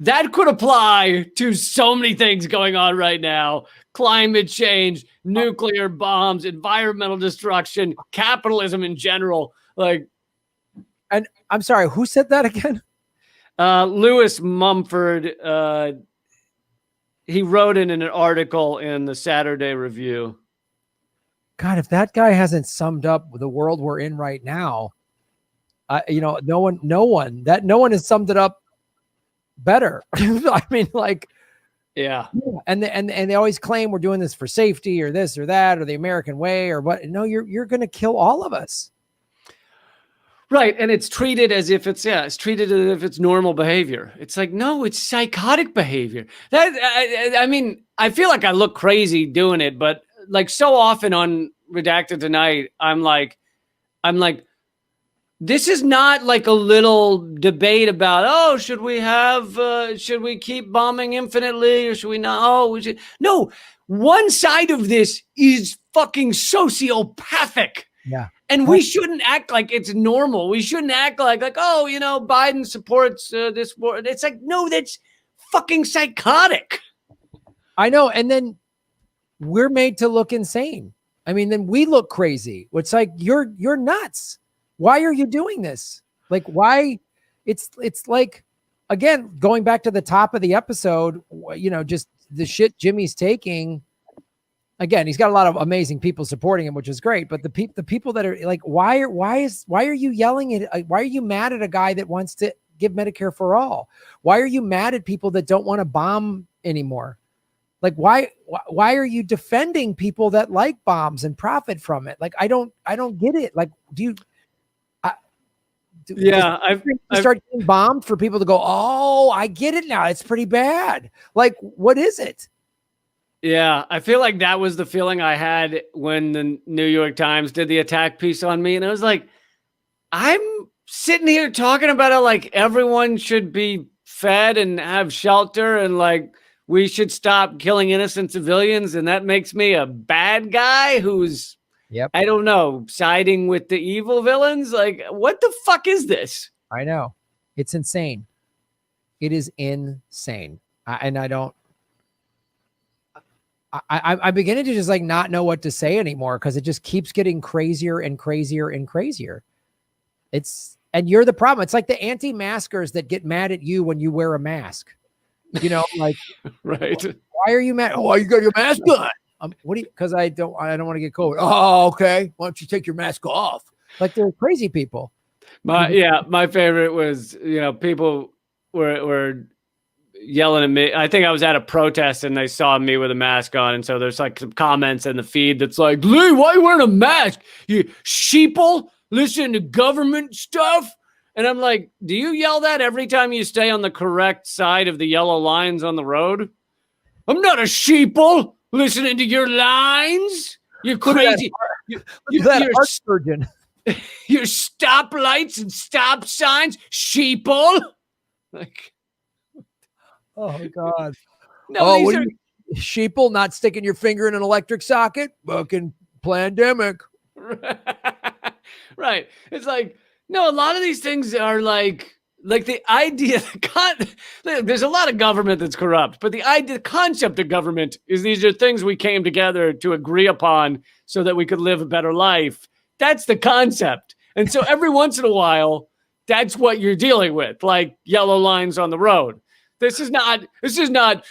That could apply to so many things going on right now: climate change, nuclear bombs, environmental destruction, capitalism in general. And I'm sorry, who said that again? Lewis Mumford. He wrote in an article in the Saturday Review. God, if that guy hasn't summed up the world we're in right now, no one has summed it up better. I mean, yeah. And they always claim we're doing this for safety or this or that or the American way or what. No, you're going to kill all of us. Right. And it's treated as if it's normal behavior. It's like, no, it's psychotic behavior. I feel like I look crazy doing it, but so often on Redacted Tonight, I'm like, this is not like a little debate about, should we keep bombing infinitely or should we not? We should. No, one side of this is fucking sociopathic. Yeah. And we shouldn't act like it's normal. We shouldn't act like Biden supports this war. It's like, no, that's fucking psychotic. I know. And then we're made to look insane. I mean, then we look crazy. It's like, you're nuts. Why are you doing this? Why? It's like, again, going back to the top of the episode, just the shit Jimmy's taking. Again, he's got a lot of amazing people supporting him, which is great. But the people that are like, why are you yelling at? Why are you mad at a guy that wants to give Medicare for all? Why are you mad at people that don't want to bomb anymore? Why are you defending people that like bombs and profit from it? I don't get it. Do you? Yeah, I've start getting bombed for people to go, oh, I get it now. It's pretty bad. What is it? Yeah, I feel like that was the feeling I had when the New York Times did the attack piece on me. And I was like, I'm sitting here talking about it everyone should be fed and have shelter and we should stop killing innocent civilians. And that makes me a bad guy who's, I don't know, siding with the evil villains. What the fuck is this? I know. It's insane. It is insane. I'm beginning to just not know what to say anymore because it just keeps getting crazier and crazier and crazier. And you're the problem. It's like the anti-maskers that get mad at you when you wear a mask. Right. Why are you mad? Oh, you got your mask on. What do you? Because I don't want to get COVID. Oh, okay. Why don't you take your mask off? They're crazy people. My favorite was people were yelling at me. I think I was at a protest and they saw me with a mask on. And so there's like some comments in the feed that's like, Lee, why are you wearing a mask? You sheeple listen to government stuff. And I'm like, do you yell that every time you stay on the correct side of the yellow lines on the road? I'm not a sheeple listening to your lines. You're crazy. You're surgeon. Your stoplights and stop signs, sheeple. Like, oh God. No, what are you, sheeple, not sticking your finger in an electric socket? Fucking pandemic. Right. It's like, no, a lot of these things are like the idea, there's a lot of government that's corrupt, but the concept of government is these are things we came together to agree upon so that we could live a better life. That's the concept. And so every once in a while, that's what you're dealing with, like yellow lines on the road. This is not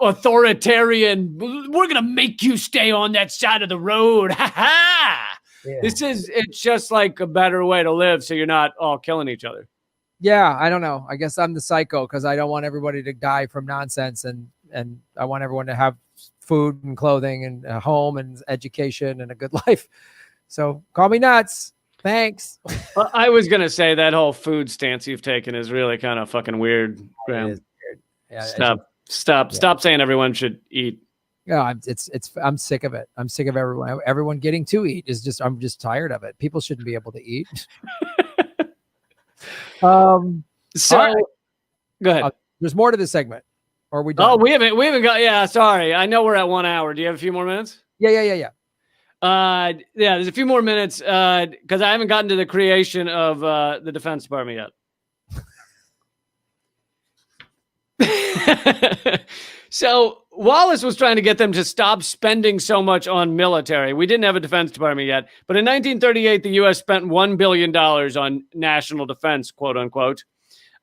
authoritarian. We're going to make you stay on that side of the road. Ha ha. Yeah. It's just like a better way to live. So you're not all killing each other. Yeah. I don't know. I guess I'm the psycho because I don't want everybody to die from nonsense. And I want everyone to have food and clothing and a home and education and a good life. So call me nuts. Thanks. Well, I was going to say that whole food stance you've taken is really kind of fucking weird. Yeah, Stop saying everyone should eat. Yeah, I'm sick of it. I'm sick of everyone getting to eat. I'm just tired of it. People shouldn't be able to eat. So right. Go ahead. There's more to this segment. Or are we done? Oh, we haven't got. Yeah, sorry. I know we're at 1 hour. Do you have a few more minutes? Yeah. Yeah, there's a few more minutes because I haven't gotten to the creation of the Defense Department yet. So Wallace was trying to get them to stop spending so much on military. We didn't have a Defense Department yet, but in 1938, the U.S. spent $1 billion on national defense, quote unquote.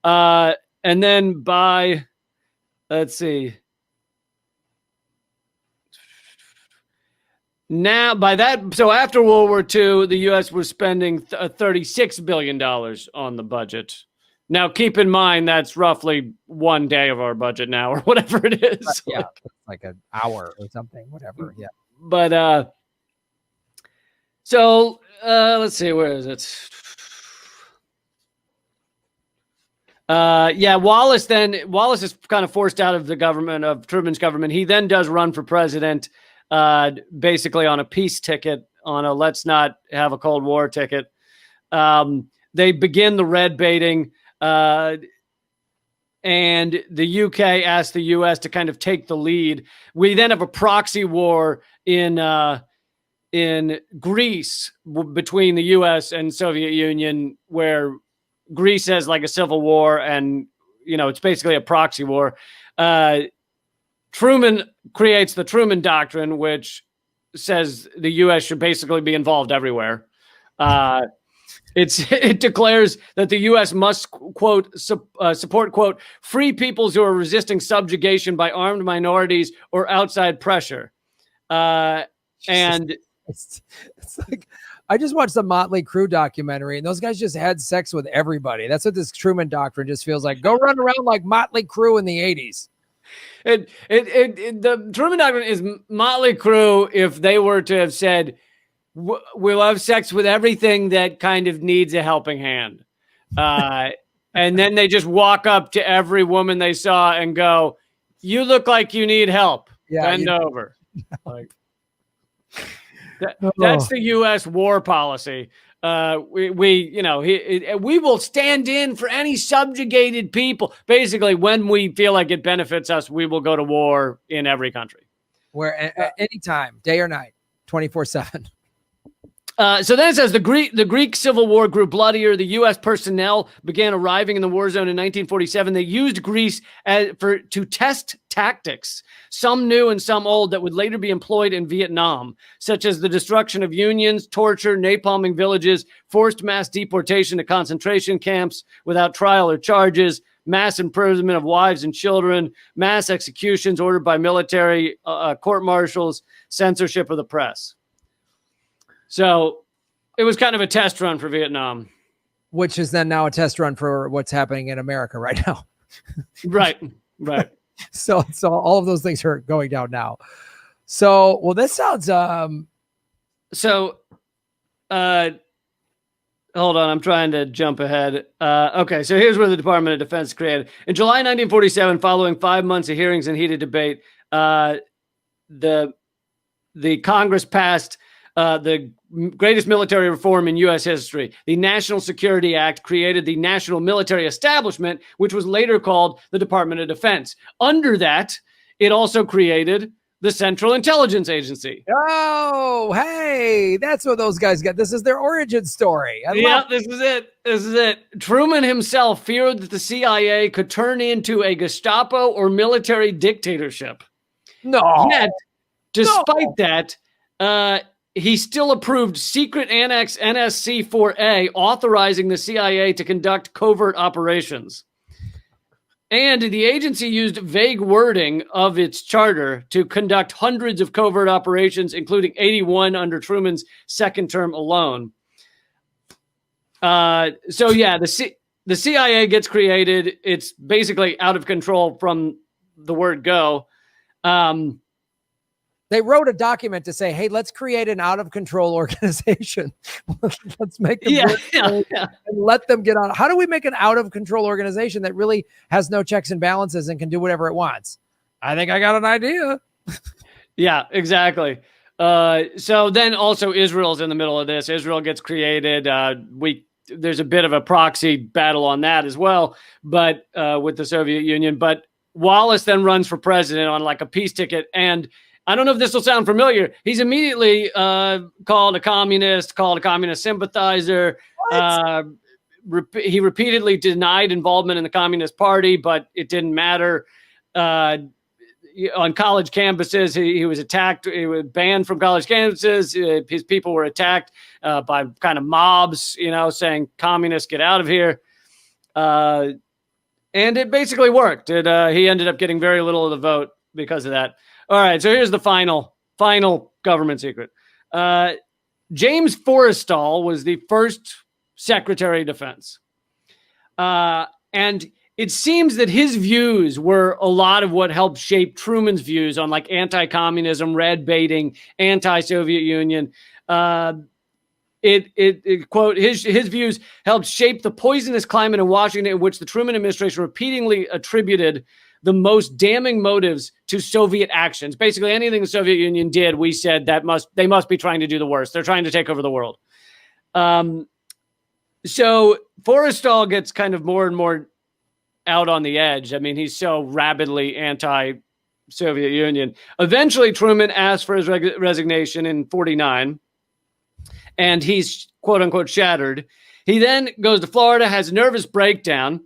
And then by, let's see. Now, by that, so after World War II, the U.S. was spending $36 billion on the budget. Now, keep in mind, that's roughly 1 day of our budget now, or whatever it is. Yeah, like an hour or something, whatever. Yeah. But, so, let's see, where is it? Yeah, Wallace is kind of forced out of the government, of Truman's government. He then does run for president, basically on a peace ticket, on a let's not have a Cold War ticket. They begin the red baiting. And the UK asked the US to kind of take the lead. We then have a proxy war in Greece between the US and Soviet Union, where Greece has like a civil war, and it's basically a proxy war. Truman creates the Truman Doctrine, which says the U.S. should basically be involved everywhere. It declares that the U.S. must, quote, support, quote, free peoples who are resisting subjugation by armed minorities or outside pressure. And it's like, I just watched the Motley Crue documentary, and those guys just had sex with everybody. That's what this Truman Doctrine just feels like. Go run around like Motley Crue in the 80s. The Truman Doctrine is Motley Crue if they were to have said, we'll have sex with everything that kind of needs a helping hand. And then they just walk up to every woman they saw and go, you look like you need help. Yeah, bend over. Like, that's the U.S. war policy. We will stand in for any subjugated people. Basically, when we feel like it benefits us, we will go to war in every country. Where anytime, day or night, 24/7. So then it says the Greek Civil War grew bloodier. The U.S. personnel began arriving in the war zone in 1947. They used Greece to test tactics, some new and some old, that would later be employed in Vietnam, such as the destruction of unions, torture, napalming villages, forced mass deportation to concentration camps without trial or charges, mass imprisonment of wives and children, mass executions ordered by military court-martials, censorship of the press. So it was kind of a test run for Vietnam. Which is then now a test run for what's happening in America right now. Right. Right. So all of those things are going down now. So, well, this sounds, So, hold on, I'm trying to jump ahead. Okay, so here's where the Department of Defense is created. In July 1947, following 5 months of hearings and heated debate, the Congress passed the greatest military reform in U.S. history. The National Security Act created the National Military Establishment, which was later called the Department of Defense. Under that, it also created the Central Intelligence Agency. oh, hey, that's what those guys got. This is their origin story. This is it. This is it. Truman himself feared that the CIA could turn into a Gestapo or military dictatorship. No. Yet, despite that, he still approved Secret Annex NSC-4A, authorizing the CIA to conduct covert operations. And the agency used vague wording of its charter to conduct hundreds of covert operations, including 81 under Truman's second term alone. The CIA gets created. It's basically out of control from the word go. They wrote a document to say, hey, let's create an out-of-control organization. Let's make them and let them get on. How do we make an out-of-control organization that really has no checks and balances and can do whatever it wants? I think I got an idea. Yeah, exactly. So then also Israel's in the middle of this. Israel gets created. There's a bit of a proxy battle on that as well, but with the Soviet Union. But Wallace then runs for president on like a peace ticket, and I don't know if this will sound familiar. He's immediately called a communist sympathizer. He repeatedly denied involvement in the Communist Party, but it didn't matter. On college campuses, he was attacked. He was banned from college campuses. His people were attacked by kind of mobs, saying, communists, get out of here. And it basically worked. He ended up getting very little of the vote because of that. All right, so here's the final government secret. James Forrestall was the first Secretary of Defense. And it seems that his views were a lot of what helped shape Truman's views on like anti-communism, red baiting, anti-Soviet Union. Quote, his views helped shape the poisonous climate in Washington in which the Truman administration repeatedly attributed the most damning motives to Soviet actions. Basically, anything the Soviet Union did, we said they must be trying to do the worst. They're trying to take over the world. So Forrestall gets kind of more and more out on the edge. I mean, he's so rabidly anti-Soviet Union. Eventually, Truman asked for his resignation in 1949, and he's quote unquote shattered. He then goes to Florida, has a nervous breakdown.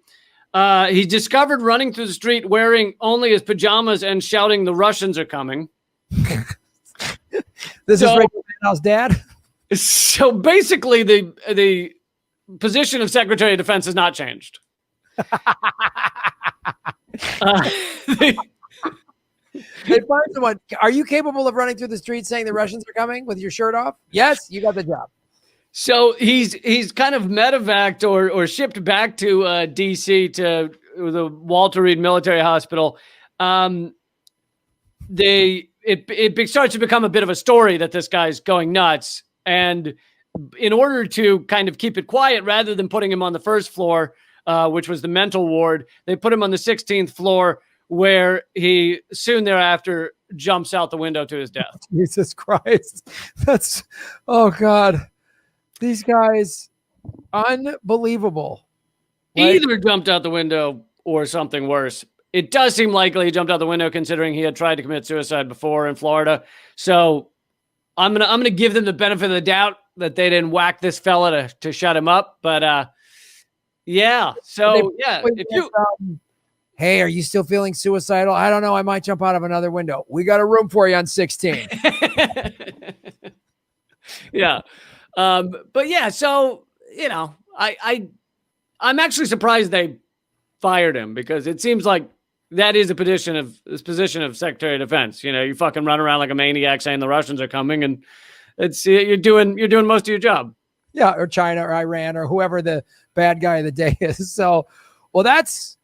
He's discovered running through the street wearing only his pajamas and shouting, "The Russians are coming." This is Rick Manow's dad. So basically, the position of Secretary of Defense has not changed. They find someone. Are you capable of running through the street saying the Russians are coming with your shirt off? Yes, you got the job. So he's kind of medevaced or shipped back to D.C. to the Walter Reed Military Hospital. It starts to become a bit of a story that this guy's going nuts. And in order to kind of keep it quiet, rather than putting him on the first floor, which was the mental ward, they put him on the 16th floor, where he soon thereafter jumps out the window to his death. Jesus Christ. Oh God. These guys, unbelievable. Either jumped out the window or something worse. It does seem likely he jumped out the window, considering he had tried to commit suicide before in Florida. So I'm gonna give them the benefit of the doubt that they didn't whack this fella to shut him up. But yeah. So yeah, if you hey, are you still feeling suicidal? I don't know. I might jump out of another window. We got a room for you on 16. Yeah. But yeah, so, I'm actually surprised they fired him, because it seems like that is a position of Secretary of Defense. You fucking run around like a maniac saying the Russians are coming, and it's, you're doing most of your job. Yeah. Or China or Iran or whoever the bad guy of the day is. So, well, that's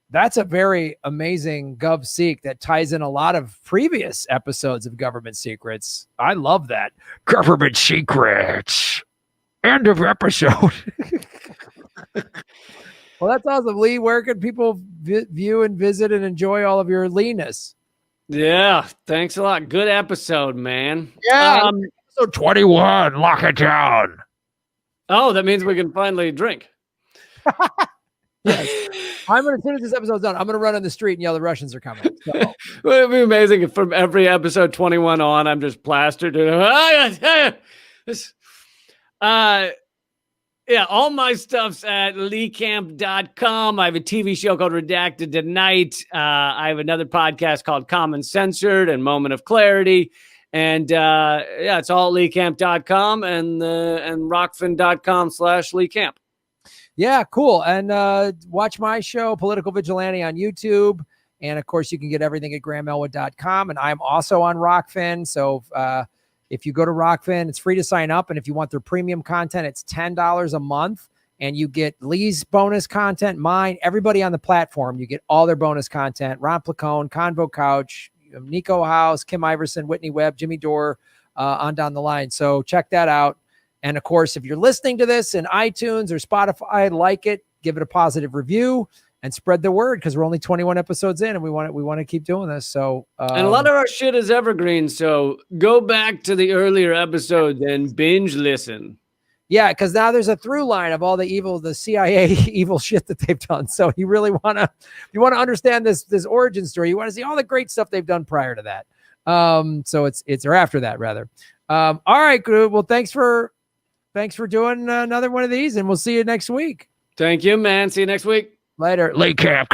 That's a very amazing Gov that ties in a lot of previous episodes of Government Secrets. I love that. Government secrets. End of episode. Well, that's awesome, Lee. Where can people view and visit and enjoy all of your leanness? Yeah, thanks a lot. Good episode, man. Yeah. Episode 21. Lock it down. Oh, that means we can finally drink. Yes. As soon as this episode's done, I'm going to run on the street and yell the Russians are coming. So. It'd be amazing if from every episode 21 on, I'm just plastered. Yeah, all my stuff's at leecamp.com. I have a TV show called Redacted Tonight. I have another podcast called Common Censored and Moment of Clarity. And yeah, it's all at leecamp.com and rockfin.com/leecamp. Yeah, cool. And watch my show, Political Vigilante, on YouTube. And of course, you can get everything at grahamelwood.com. And I'm also on Rockfin. So if you go to Rockfin, it's free to sign up. And if you want their premium content, it's $10 a month. And you get Lee's bonus content, mine, everybody on the platform. You get all their bonus content. Ron Placone, Convo Couch, Nico House, Kim Iverson, Whitney Webb, Jimmy Dore, on down the line. So check that out. And of course, if you're listening to this in iTunes or Spotify, like it, give it a positive review and spread the word, because we're only 21 episodes in and we want to keep doing this. So and a lot of our shit is evergreen. So go back to the earlier episodes and binge listen. Yeah, because now there's a through line of all the CIA evil shit that they've done. So you really want to understand this origin story. You want to see all the great stuff they've done prior to that. So it's or after that rather. All right, group. Well, thanks for doing another one of these, and we'll see you next week. Thank you, man. See you next week. Later. Lake Camp.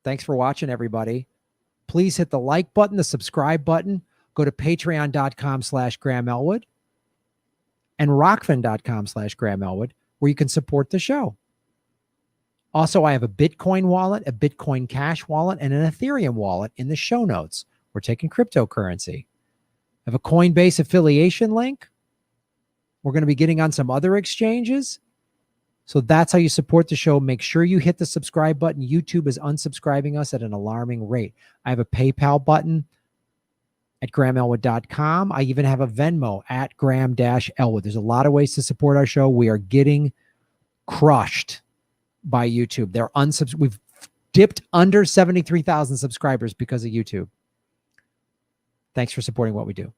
Thanks for watching, everybody. Please hit the like button, the subscribe button. Go to patreon.com/GrahamElwood and rockfin.com/GrahamElwood, where you can support the show. Also, I have a Bitcoin wallet, a Bitcoin Cash wallet, and an Ethereum wallet in the show notes. We're taking cryptocurrency. I have a Coinbase affiliation link. We're going to be getting on some other exchanges. So that's how you support the show. Make sure you hit the subscribe button. YouTube is unsubscribing us at an alarming rate. I have a PayPal button at grahamelwood.com. I even have a Venmo at Graham-Elwood. There's a lot of ways to support our show. We are getting crushed by YouTube. We've dipped under 73,000 subscribers because of YouTube. Thanks for supporting what we do.